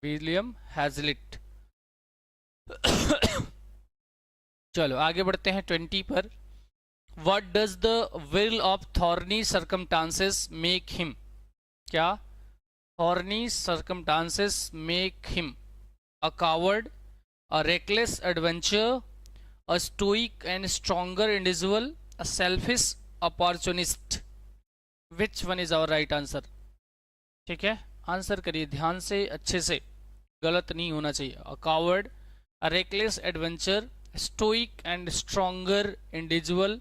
विलियम हैजलिट। चलो आगे बढ़ते हैं 20 पर। What does the will of thorny circumstances make him? क्या, thorny circumstances make him a coward, a reckless adventurer, a stoic and stronger individual, a selfish opportunist? Which one is our right answer? ठीक है, आंसर करिए ध्यान से, अच्छे से, गलत नहीं होना चाहिए। a coward, a reckless adventure, stoic and stronger individual,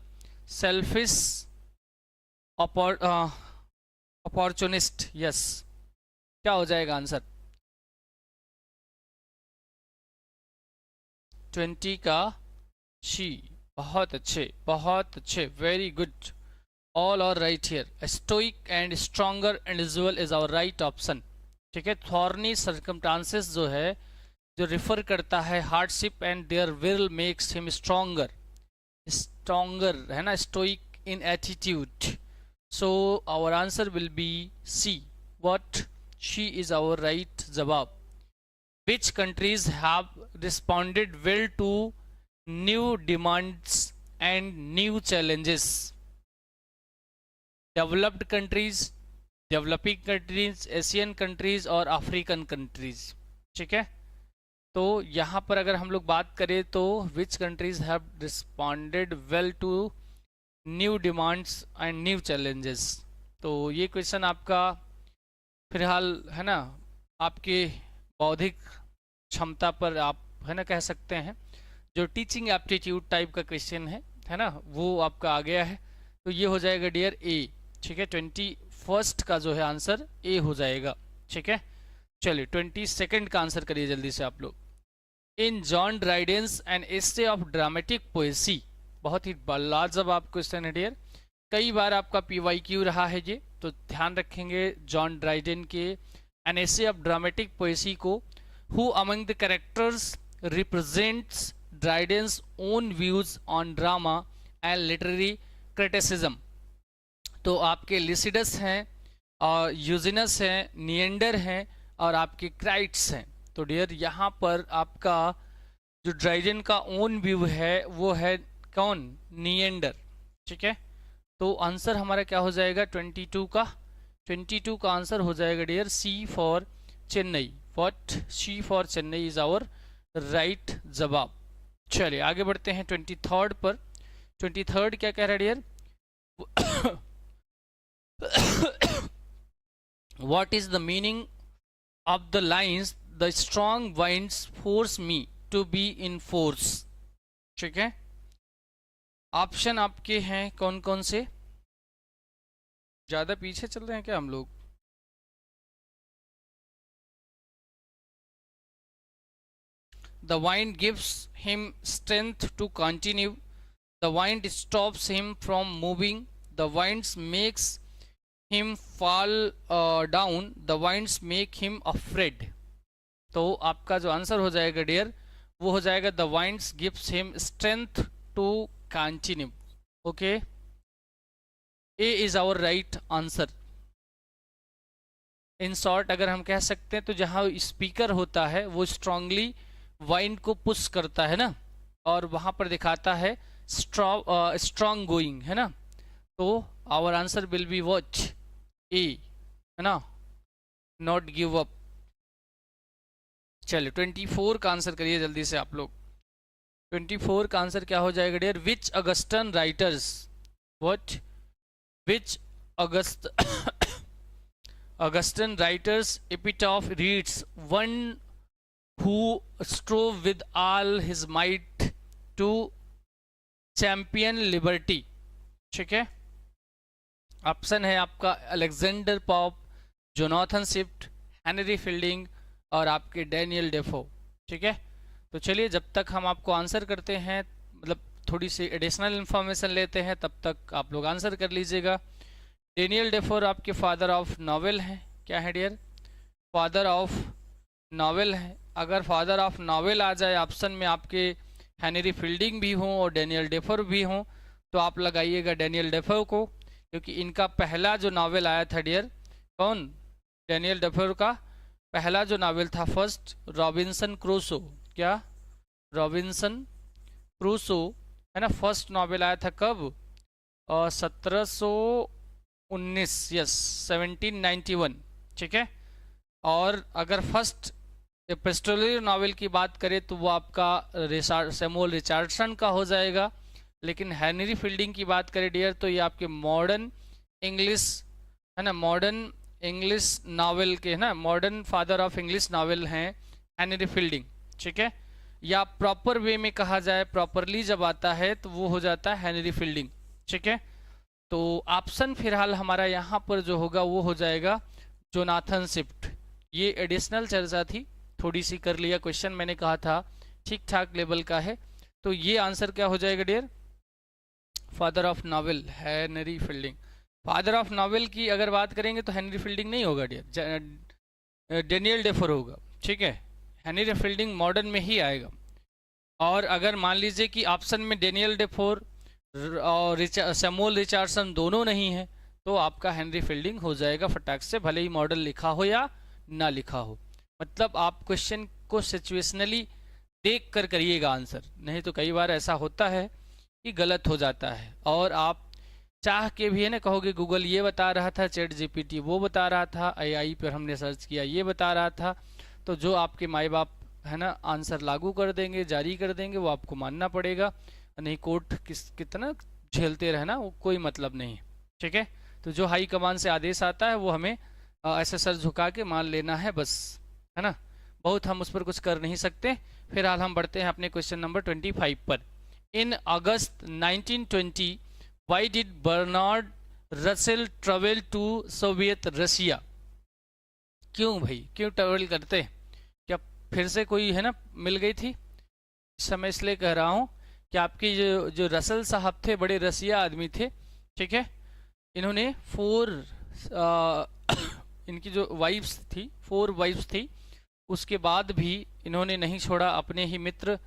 selfish opportunist। Yes, क्या हो जाएगा आंसर 20 का शी। बहुत अच्छे, very good, all are right here. Stoic and stronger individual is our right option. ठीक है, थॉर्नी सर्कमस्टांसेस जो है, जो रिफर करता है hardship and there will makes him stronger है ना, stoic in attitude. So our answer will be C, what, C is our right जवाब। Which countries have responded well to new demands and new challenges, developed countries, developing countries, Asian countries और अफ्रीकन कंट्रीज। ठीक है, तो यहाँ पर अगर हम लोग बात करें तो which countries have responded well to new demands and new challenges. तो ये क्वेश्चन आपका फिलहाल है ना आपके बौद्धिक क्षमता पर आप है ना कह सकते हैं, जो टीचिंग एप्टीट्यूड टाइप का क्वेश्चन है ना, वो आपका आ गया है। तो ये हो जाएगा डियर ए। ठीक है, 21st का जो है आंसर ए हो जाएगा। ठीक है, चलिए 22nd का आंसर करिए जल्दी से आप लोग। In John Dryden's an essay of dramatic poesy, बहुत ही लाजवाब क्वेश्चन है डियर, कई बार आपका PYQ रहा है ये, तो ध्यान रखेंगे जॉन ड्राइडेन के an essay of dramatic poesy को, who among the characters represents Dryden's own views on drama and literary criticism. तो आपके लिसिडस हैं और यूजिनस हैं, निएंडर हैं और आपके क्राइट्स हैं। तो डियर यहाँ पर आपका जो ड्राइडेन का ओन व्यू है वो है कौन, निएंडर। ठीक है, तो आंसर हमारा क्या हो जाएगा 22 का आंसर हो जाएगा dear C for Chennai. What, C for Chennai is our right जवाब। चलिए आगे बढ़ते हैं 23rd पर। 23rd क्या कह रहा है dear, what is the meaning of the lines the strong winds force me to be in force। ठीक है, ऑप्शन आपके हैं कौन कौन से, ज्यादा पीछे चल रहे हैं क्या हम लोग। The wind gives him strength to continue, the wind stops him from moving, the winds makes him fall down, the winds make him afraid। तो आपका जो आंसर हो जाएगा डियर वो हो जाएगा the winds gives him strength to continue। Okay, A is our right answer. In short अगर हम कह सकते हैं तो जहां स्पीकर होता है वो स्ट्रांगली वाइंड को पुश करता है ना, और वहां पर दिखाता है स्ट्रॉन्ग गोइंग है ना, तो our answer will be watch a है ना, नॉट गिव अप। चलिए 24 का आंसर करिए जल्दी से आप लोग। 24 का आंसर क्या हो जाएगा dear, which Augustan writers, what, which Augustan writers epitaph reads one who strove with all his might to champion liberty। ठीक है, ऑप्शन है आपका Alexander Pope, Jonathan Swift, Henry fielding और आपके डैनियल डेफो। ठीक है, तो चलिए जब तक हम आपको आंसर करते हैं, मतलब थोड़ी सी एडिशनल इंफॉर्मेशन लेते हैं, तब तक आप लोग आंसर कर लीजिएगा। डेनियल डेफोर आपके फादर ऑफ नॉवेल हैं, क्या है डियर, फादर ऑफ नॉवेल है। अगर फादर ऑफ नॉवेल आ जाए ऑप्शन में आपके हेनरी फील्डिंग भी हों और डेनियल डेफोर भी हों, तो आप लगाइएगा डेनियल डेफोर को, क्योंकि इनका पहला जो नॉवेल आया था डियर, कौन, डेनियल डेफोर का पहला जो नॉवेल था फर्स्ट, रॉबिन्सन क्रूसो, क्या, रॉबिन्सन क्रूसो है ना, फर्स्ट नॉवेल आया था कब, 1719, यस 1791। ठीक है, और अगर फर्स्ट एपिस्टोलरी नॉवेल की बात करें तो वो आपका सैमुअल रिचर्डसन का हो जाएगा, लेकिन हेनरी फील्डिंग की बात करें डियर तो ये आपके मॉडर्न इंग्लिश है ना, मॉडर्न इंग्लिश नॉवेल के है ना, modern father of English novel हैं हेनरी फील्डिंग। ठीक है, या प्रॉपर वे में कहा जाए, प्रॉपरली जब आता है तो वो हो जाता है हेनरी फील्डिंग। ठीक है, तो ऑप्शन फिलहाल हमारा यहाँ पर जो होगा वो हो जाएगा जोनाथन स्विफ्ट। ये एडिशनल चर्चा थी, थोड़ी सी कर लिया, क्वेश्चन मैंने कहा था ठीक ठाक लेवल का है, तो ये आंसर क्या हो जाएगा dear, father of novel Henry Fielding. Father of novel की अगर बात करेंगे तो हेनरी फील्डिंग नहीं होगा डियर, डेनियल डेफोर होगा। ठीक है, हेनरी फील्डिंग मॉडर्न में ही आएगा। और अगर मान लीजिए कि ऑप्शन में डेनियल डेफोर और सैमुअल रिचर्डसन दोनों नहीं है, तो आपका हेनरी फील्डिंग हो जाएगा फटाक से, भले ही मॉडल लिखा हो या ना लिखा हो। मतलब आप क्वेश्चन को सिचुएशनली देख कर करिएगा आंसर, नहीं तो कई बार ऐसा होता है कि गलत हो जाता है और आप चाह के भी है ना कहोगे गूगल ये बता रहा था, चैट जीपीटी वो बता रहा था, एआई पर हमने सर्च किया ये बता रहा था, तो जो आपके माई बाप है ना आंसर लागू कर देंगे, जारी कर देंगे, वो आपको मानना पड़ेगा। नहीं कोर्ट कितना झेलते रहना, वो कोई मतलब नहीं। ठीक है, तो जो हाई कमान से आदेश आता है वो हमें ऐसे सर झुका के मान लेना है बस, है ना। बहुत हम उस पर कुछ कर नहीं सकते। फिलहाल हम बढ़ते हैं अपने क्वेश्चन नंबर 25 पर। In August 1920 why did Bernard Russell travel to Soviet Russia? क्यों भाई, क्यों ट्रेवल करते? क्या फिर से कोई है ना मिल गई थी? इस समय इसलिए कह रहा हूँ कि आपकी जो रसल साहब थे बड़े रसिया आदमी थे। ठीक है, इन्होंने इनकी जो वाइफ्स थी, 4 वाइफ्स थी, उसके बाद भी इन्होंने नहीं छोड़ा अपने ही मित्र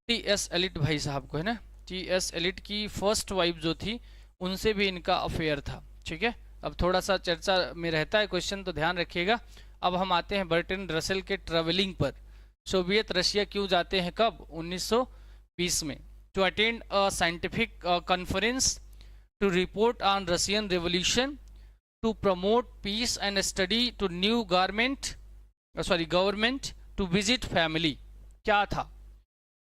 टी.एस. एलिट भाई साहब को, है ना। टी.एस. एलिट की फर्स्ट वाइफ जो थी उनसे भी इनका अफेयर था। ठीक है, अब थोड़ा सा चर्चा में रहता है क्वेश्चन, तो ध्यान रखिएगा। अब हम आते हैं बर्टन रसेल के ट्रेवलिंग पर। सोवियत रशिया क्यों जाते हैं, कब? 1920 में, to attend a scientific conference, to report on Russian revolution, to promote peace and study, to new government, to visit family. क्या था,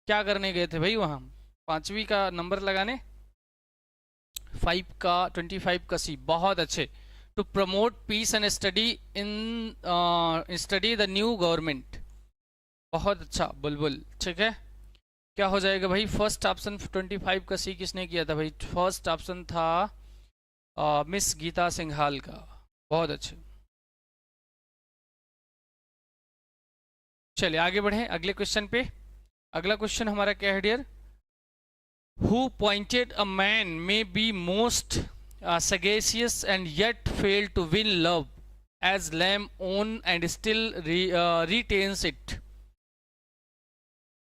क्या करने गए थे भाई वहां? 5वीं का नंबर लगाने, 25 का सी, बहुत अच्छे। To promote peace and study the new government, बहुत अच्छा बुलबुल। ठीक है, क्या हो जाएगा भाई? फर्स्ट ऑप्शन 25 का सी किसने किया था भाई? फर्स्ट ऑप्शन था मिस गीता सिंघाल का, बहुत अच्छे। चलिए आगे बढ़े अगले क्वेश्चन पे। अगला क्वेश्चन हमारा क्या है dear? Who pointed a man may be most sagacious and yet failed to win love as lamb own and still retains it?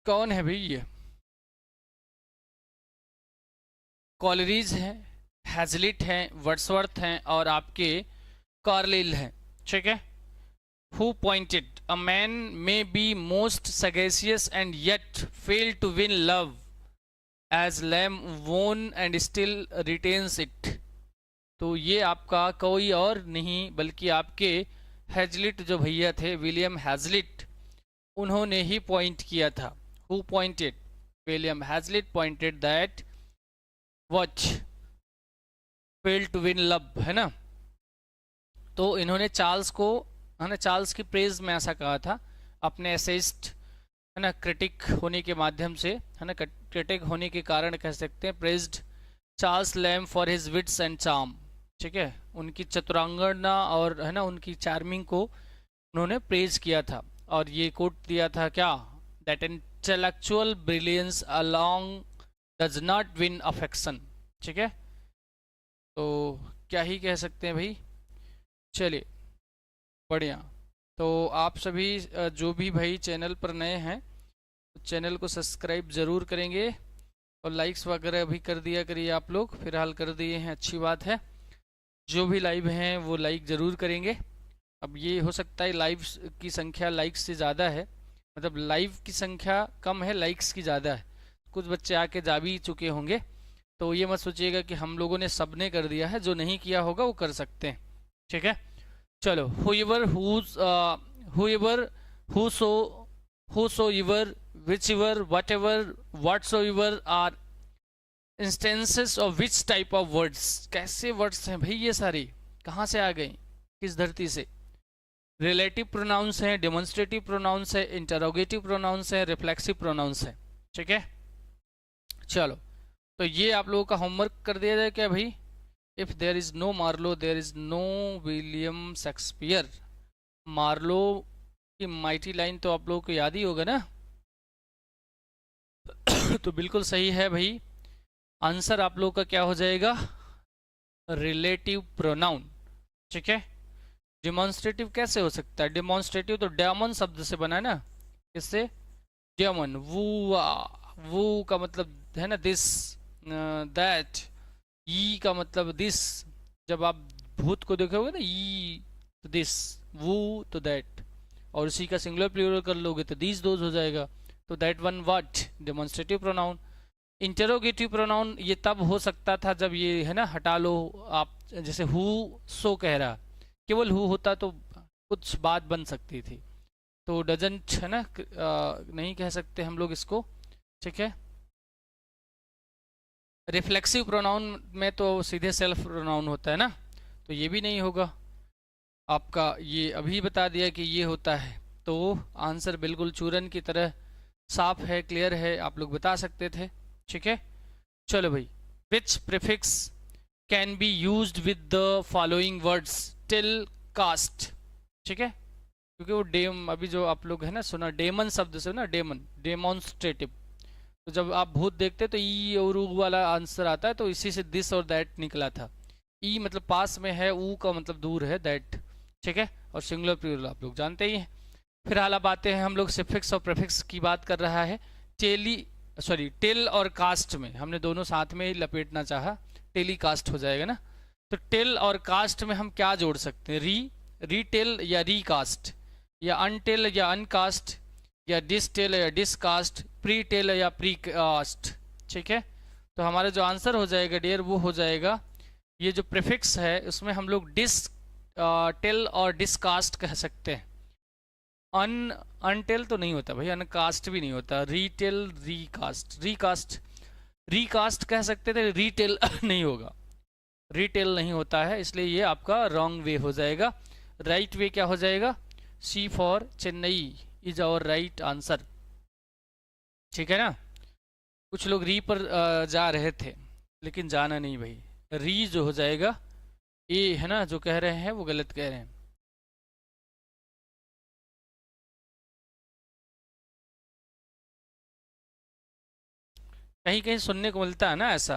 कौन है भाई ये? कॉलरीज हैं, हैजलिट हैं, वर्ड्सवर्थ हैं और आपके कार्लिल हैं। ठीक है, Who pointed a man may be most sagacious and yet failed to win love as lamb won and still retains it? तो ये आपका कोई और नहीं बल्कि आपके हैजलिट जो भैया थे, विलियम हैजलिट, उन्होंने ही पॉइंट किया था। Who pointed? William Hazlitt pointed that what failed to win love, है ना। तो इन्होंने चार्ल्स को, है ना, चार्ल्स की प्रेज में ऐसा कहा था अपने एसेस्ट, है ना, क्रिटिक होने के माध्यम से, है ना, क्रिटिक होने के कारण कह सकते हैं, praised Charles Lamb for his wits and charm. ठीक है, उनकी चतुरांगना और है ना उनकी चार्मिंग को उन्होंने प्रेज किया था। और ये कोट दिया था क्या? That intellectual brilliance along does not win affection. ठीक है, तो क्या ही कह सकते हैं भाई। चलिए बढ़िया, तो आप सभी जो भी भाई चैनल पर नए हैं तो चैनल को सब्सक्राइब ज़रूर करेंगे और लाइक्स वगैरह भी कर दिया करिए आप लोग। फिलहाल कर दिए हैं, अच्छी बात है। जो भी लाइव हैं वो लाइक ज़रूर करेंगे। अब ये हो सकता है लाइव की संख्या लाइक्स से ज़्यादा है, मतलब लाइव की संख्या कम है, लाइक्स की ज़्यादा है। कुछ बच्चे आके जा भी चुके होंगे, तो ये मत सोचिएगा कि हम लोगों ने सब ने कर दिया है, जो नहीं किया होगा वो कर सकते हैं। ठीक है, चलो whoever whosoever whichever whatever whatsoever are instances of which type of words? कैसे वर्ड्स हैं भाई ये सारे, कहाँ से आ गए, किस धरती से? रिलेटिव प्रोनाउंस है, डेमोन्स्ट्रेटिव प्रोनाउंस है, इंटरोगेटिव प्रोनाउंस है, रिफ्लेक्सिव प्रोनाउंस है। ठीक है, चलो तो ये आप लोगों का होमवर्क कर दिया जाए क्या भाई? If there is no Marlowe there is no William Shakespeare. Marlowe की माइटी लाइन तो आप लोगों को याद ही होगा ना। तो बिल्कुल सही है भाई, आंसर आप लोगों का क्या हो जाएगा? Relative pronoun. ठीक है, डिमॉन्स्ट्रेटिव कैसे हो सकता है? डिमॉन्स्ट्रेटिव तो डेमन शब्द से बना है ना, किससे? डेमन। वो का मतलब है ना दिस, दैट। ई का मतलब दिस, जब आप भूत को देखोगे ना, ई तो दिस, वो तो दैट, और उसी का सिंगुलर प्लूरल कर लोगे तो दीज दोज हो जाएगा। तो that one what demonstrative pronoun. Interrogative pronoun ये तब हो सकता था जब ये है ना हटा लो आप, जैसे हु सो कह रहा, केवल हु होता तो कुछ बात बन सकती थी, तो डजंट है ना नहीं कह सकते हम लोग इसको, ठीक है। रिफ्लेक्सिव प्रोनाउन में तो सीधे सेल्फ प्रोनाउन होता है ना, तो ये भी नहीं होगा आपका, ये अभी बता दिया कि ये होता है। तो आंसर बिल्कुल चूरन की तरह साफ है, क्लियर है, आप लोग बता सकते थे, ठीक है। चलो भाई, which prefix can be used with the following words till cast, ठीक है, क्योंकि वो डेम अभी जो आप लोग है ना सुना डेमन शब्द से ना, डेमन डेमोन्स्ट्रेटिव, तो जब आप भूत देखते तो ई और ऊ वाला आंसर आता है, तो इसी से दिस और दैट निकला था। ई मतलब पास में है, ऊ का मतलब दूर है, दैट, ठीक है, और सिंगुलर प्लूरल आप लोग जानते ही हैं। फिलहाल अब आते हैं हम लोग सिफिक्स और प्रीफिक्स की बात कर रहा है। टिल और कास्ट में हमने दोनों साथ में ही लपेटना चाहा, टेली कास्ट हो जाएगा ना, तो टिल और कास्ट में हम क्या जोड़ सकते हैं, रीटेल या रीकास्ट, या अनटेल या अनकास्ट, या डिसटेल या डिसकास्ट, प्रीटेल या प्रीकास्ट, ठीक है। तो हमारा जो आंसर हो जाएगा डियर वो हो जाएगा, ये जो प्रीफिक्स है उसमें हम लोग टेल और डिसकास्ट कह सकते हैं। अनटेल तो नहीं होता भाई, अनकास्ट भी नहीं होता, रीटेल रीकास्ट कह सकते थे, रीटेल नहीं होगा, रीटेल नहीं होता है, इसलिए ये आपका रॉन्ग वे हो जाएगा। राइट वे क्या हो जाएगा, C for Chennai is our right answer, ठीक है ना। कुछ लोग री पर जा रहे थे लेकिन जाना नहीं भाई, री जो हो जाएगा ये है ना, जो कह रहे हैं वो गलत कह रहे हैं। कहीं कहीं सुनने को मिलता है ना ऐसा,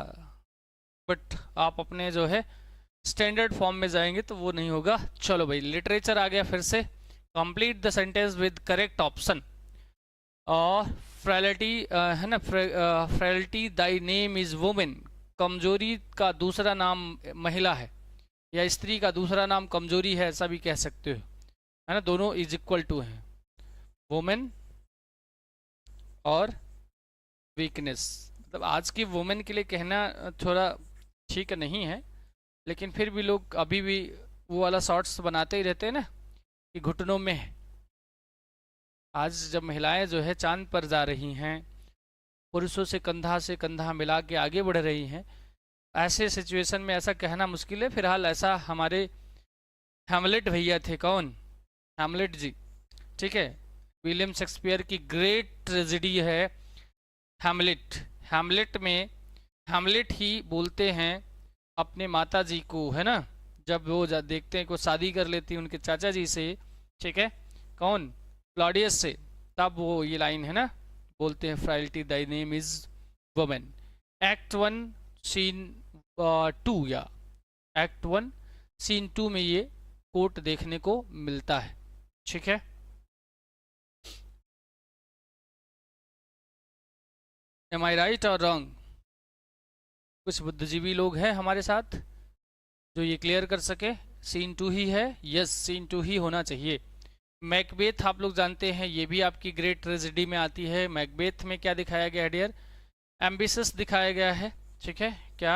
बट आप अपने जो है स्टैंडर्ड फॉर्म में जाएंगे तो वो नहीं होगा। चलो भाई, लिटरेचर आ गया फिर से, complete the sentence with correct option. और फ्रैलिटी है ना, फ्रैलिटी दाई नेम इज वुमेन, कमजोरी का दूसरा नाम महिला है, या स्त्री का दूसरा नाम कमजोरी है, ऐसा भी कह सकते हो, है ना, दोनों इज इक्वल टू हैं, वुमेन और वीकनेस। मतलब आज की वुमेन के लिए कहना थोड़ा ठीक नहीं है, लेकिन फिर भी लोग अभी भी वो वाला शॉर्ट्स बनाते ही रहते हैं ना कि घुटनों में है। आज जब महिलाएं जो है चांद पर जा रही हैं, पुरुषों से कंधा मिला के आगे बढ़ रही हैं, ऐसे सिचुएशन में ऐसा कहना मुश्किल है। फिलहाल ऐसा हमारे हैमलेट भैया थे, कौन, हैमलेट जी, ठीक है, विलियम शेक्सपियर की ग्रेट ट्रेजेडी है हैमलेट। हैमलेट में हैमलेट ही बोलते हैं अपने माता जी को, है ना, जब वो देखते हैं को शादी कर लेती है उनके चाचा जी से, ठीक है, कौन, क्लॉडियस से, तब वो ये लाइन है ना बोलते हैं, frailty thy name is women. Act 1 scene 2 या एक्ट 1 सीन 2 में ये कोट देखने को मिलता है, ठीक है। एम आई राइट और रॉन्ग? कुछ बुद्धिजीवी लोग हैं हमारे साथ जो ये क्लियर कर सके, सीन 2 ही है, यस सीन 2 ही होना चाहिए। मैकबेथ आप लोग जानते हैं, ये भी आपकी ग्रेट ट्रेजेडी में आती है। मैकबेथ में क्या दिखाया गया है डियर, एम्बिशस दिखाया गया है, ठीक है, क्या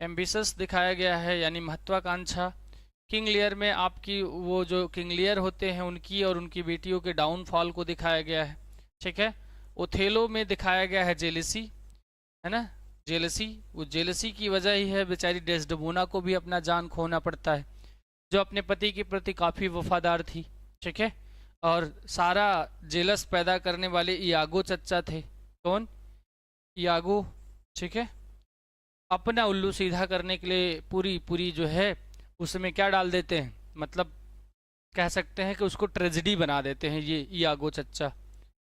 एम्बिशस दिखाया गया है, यानी महत्वाकांक्षा। किंग लियर में आपकी वो जो किंग लियर होते हैं उनकी और उनकी बेटियों के डाउनफॉल को दिखाया गया है, ठीक है। ओथेलो में दिखाया गया है जेलसी, है ना, जेलसी, वो जेलसी की वजह ही है बेचारी डेस्डेमोना को भी अपना जान खोना पड़ता है, जो अपने पति के प्रति काफ़ी वफादार थी, ठीक है। और सारा जेलस पैदा करने वाले इयागो चच्चा थे, कौन, इयागो, ठीक है। अपना उल्लू सीधा करने के लिए पूरी जो है उसमें क्या डाल देते हैं, मतलब कह सकते हैं कि उसको ट्रेजेडी बना देते हैं ये इयागो चच्चा।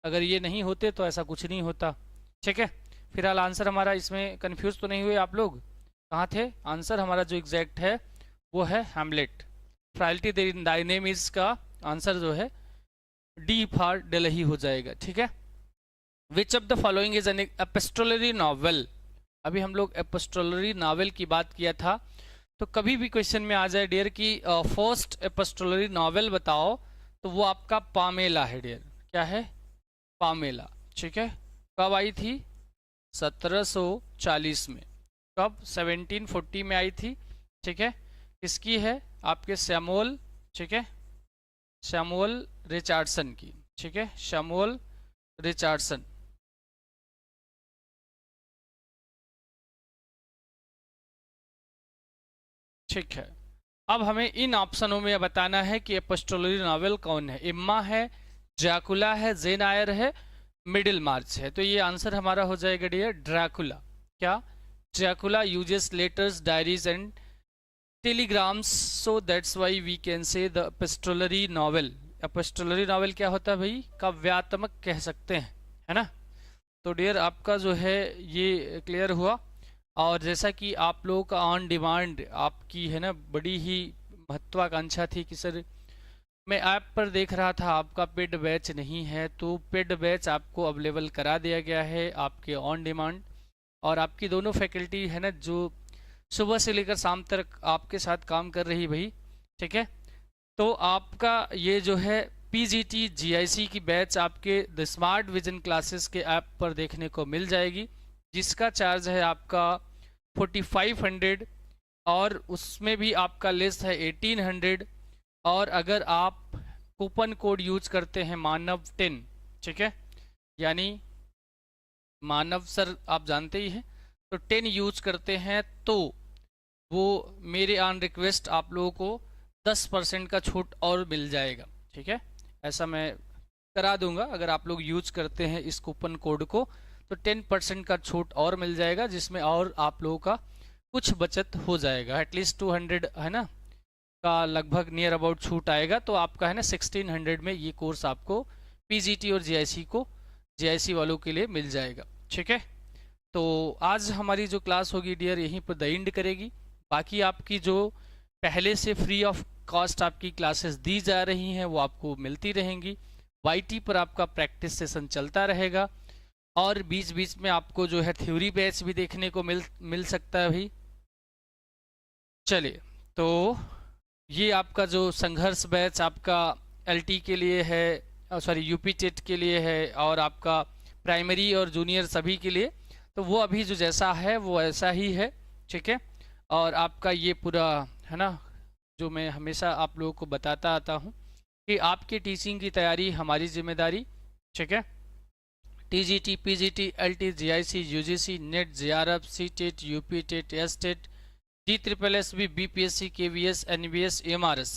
अगर ये नहीं होते तो ऐसा कुछ नहीं होता, ठीक है। फिलहाल आंसर हमारा, इसमें कंफ्यूज तो नहीं हुए आप लोग, कहाँ थे, आंसर हमारा जो एग्जैक्ट है वो है हैमलेट। फ्राइलिटी दाई नेम इज का आंसर जो है डी फॉर डेल्ही हो जाएगा, ठीक है। Which of the following is an epistolary novel. अभी हम लोग एपिस्टोलरी नॉवेल की बात किया था, तो कभी भी क्वेश्चन में आ जाए डियर की फर्स्ट एपिस्टोलरी नॉवेल बताओ, तो वो आपका पामेला है डियर, क्या है, पामेला, ठीक है। कब आई थी? 1740 में। कब? 1740 में आई थी। ठीक है। किसकी है? आपके सैमुअल, ठीक है, सैमुअल रिचर्डसन की। ठीक है, सैमुअल रिचर्डसन। ठीक है। अब हमें इन ऑप्शनों में बताना है कि एपिस्टोलरी नॉवेल कौन है। इम्मा है, ड्रैकुला है, जेन आयर है, मिडिल मार्च है। तो ये आंसर हमारा हो जाएगा डियर ड्रैकुला। क्या? Dracula uses letters, diaries and telegrams, so that's why we can say the epistolary novel. Epistolary novel क्या होता है भाई? काव्यात्मक कह सकते हैं, है ना। तो डियर आपका जो है ये क्लियर हुआ। और जैसा कि आप लोगों का ऑन डिमांड आपकी है ना बड़ी ही महत्वाकांक्षा थी कि सर मैं ऐप पर देख रहा था आपका पेड बैच नहीं है, तो पेड बैच आपको अवेलेबल करा दिया गया है आपके ऑन डिमांड। और आपकी दोनों फैकल्टी है ना जो सुबह से लेकर शाम तक आपके साथ काम कर रही भाई, ठीक है। तो आपका ये जो है पीजीटी जीआईसी की बैच आपके द स्मार्ट विजन क्लासेस के ऐप पर देखने को मिल जाएगी, जिसका चार्ज है आपका 4500 और उसमें भी आपका लेस है 1800। और अगर आप कूपन कोड यूज करते हैं मानव 10, ठीक है, यानी मानव सर आप जानते ही हैं, तो 10 यूज करते हैं तो वो मेरे ऑन रिक्वेस्ट आप लोगों को 10% का छूट और मिल जाएगा। ठीक है, ऐसा मैं करा दूंगा। अगर आप लोग यूज करते हैं इस कूपन कोड को तो 10% का छूट और मिल जाएगा, जिसमें और आप लोगों का कुछ बचत हो जाएगा। एटलीस्ट 200 है ना का लगभग नियर अबाउट छूट आएगा। तो आपका है ना 1600 में ये कोर्स आपको पीजीटी और जीआईसी को जीआईसी वालों के लिए मिल जाएगा। ठीक है, तो आज हमारी जो क्लास होगी डियर यहीं पर द एंड करेगी। बाकी आपकी जो पहले से फ्री ऑफ कॉस्ट आपकी क्लासेस दी जा रही हैं वो आपको मिलती रहेंगी। वाईटी पर आपका प्रैक्टिस सेशन चलता रहेगा और बीच बीच में आपको जो है थ्योरी बैच भी देखने को मिल सकता है भाई। चलिए, तो ये आपका जो संघर्ष बैच आपका एलटी के लिए है, सॉरी यूपी टेट के लिए है, और आपका प्राइमरी और जूनियर सभी के लिए, तो वो अभी जो जैसा है वो ऐसा ही है। ठीक है, और आपका ये पूरा है ना जो मैं हमेशा आप लोगों को बताता आता हूँ कि आपकी टीचिंग की तैयारी हमारी जिम्मेदारी। ठीक है, TGT, PGT, LT, GIC, UGC, NET, JRF, CTET, UP TET, STET, DSSB, BPSC, KVS, NVS, MRS,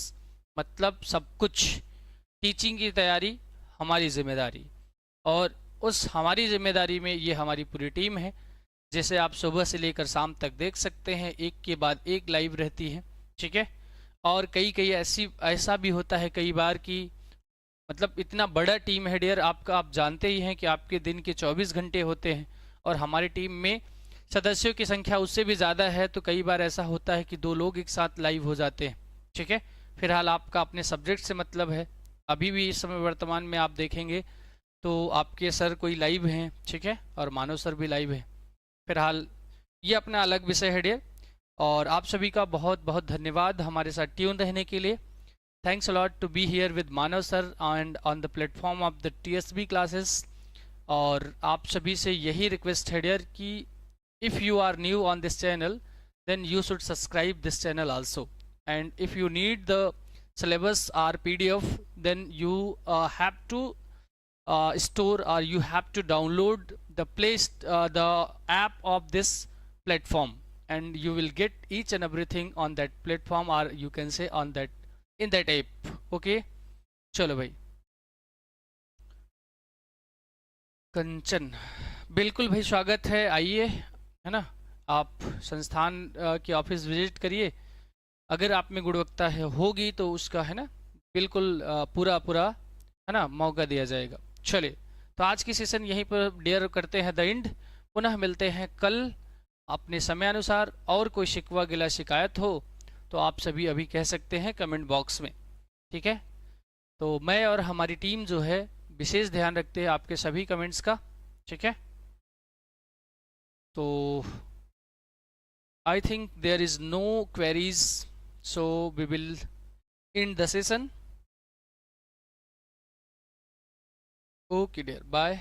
मतलब सब कुछ टीचिंग की तैयारी हमारी जिम्मेदारी। और उस हमारी जिम्मेदारी में ये हमारी पूरी टीम है, जैसे आप सुबह से लेकर शाम तक देख सकते हैं, एक के बाद एक लाइव रहती है। ठीक है, और कई ऐसा भी होता है कई बार कि मतलब इतना बड़ा टीम है डियर आपका, आप जानते ही हैं कि आपके दिन के 24 घंटे होते हैं और हमारी टीम में सदस्यों की संख्या उससे भी ज़्यादा है। तो कई बार ऐसा होता है कि 2 लोग एक साथ लाइव हो जाते हैं। ठीक है, फिलहाल आपका अपने सब्जेक्ट से मतलब है। अभी भी इस समय वर्तमान में आप देखेंगे तो आपके सर कोई लाइव हैं, ठीक है, और मानव सर भी लाइव है। फिलहाल ये अपना अलग विषय है डियर। और आप सभी का बहुत बहुत धन्यवाद हमारे साथ ट्यून रहने के लिए। Thanks a lot to be here with Manav sir and on the platform of the TSB classes. और आप सभी से यही रिक्वेस्ट है डियर कि if you are new on this channel then you should subscribe this channel also, and if you need the syllabus or PDF then you have to store or you have to download the app of this platform, and you will get each and everything on that platform, or you can say on that in that app. okay, चलो भाई। कंचन, बिल्कुल भाई स्वागत है, आइए, है ना। आप संस्थान के ऑफिस विजिट करिए। अगर आप में गुणवत्ता होगी तो उसका है ना बिल्कुल पूरा पूरा है ना मौका दिया जाएगा। चलिए, तो आज की सेशन यहीं पर डियर करते हैं द एंड। पुनः मिलते हैं कल अपने समय अनुसार। और कोई शिकवा गिला शिकायत हो तो आप सभी अभी कह सकते हैं कमेंट बॉक्स में। ठीक है, तो मैं और हमारी टीम जो है विशेष ध्यान रखते हैं आपके सभी कमेंट्स का। ठीक है, तो I think there is no queries, so we will end the session. Okay dear, bye.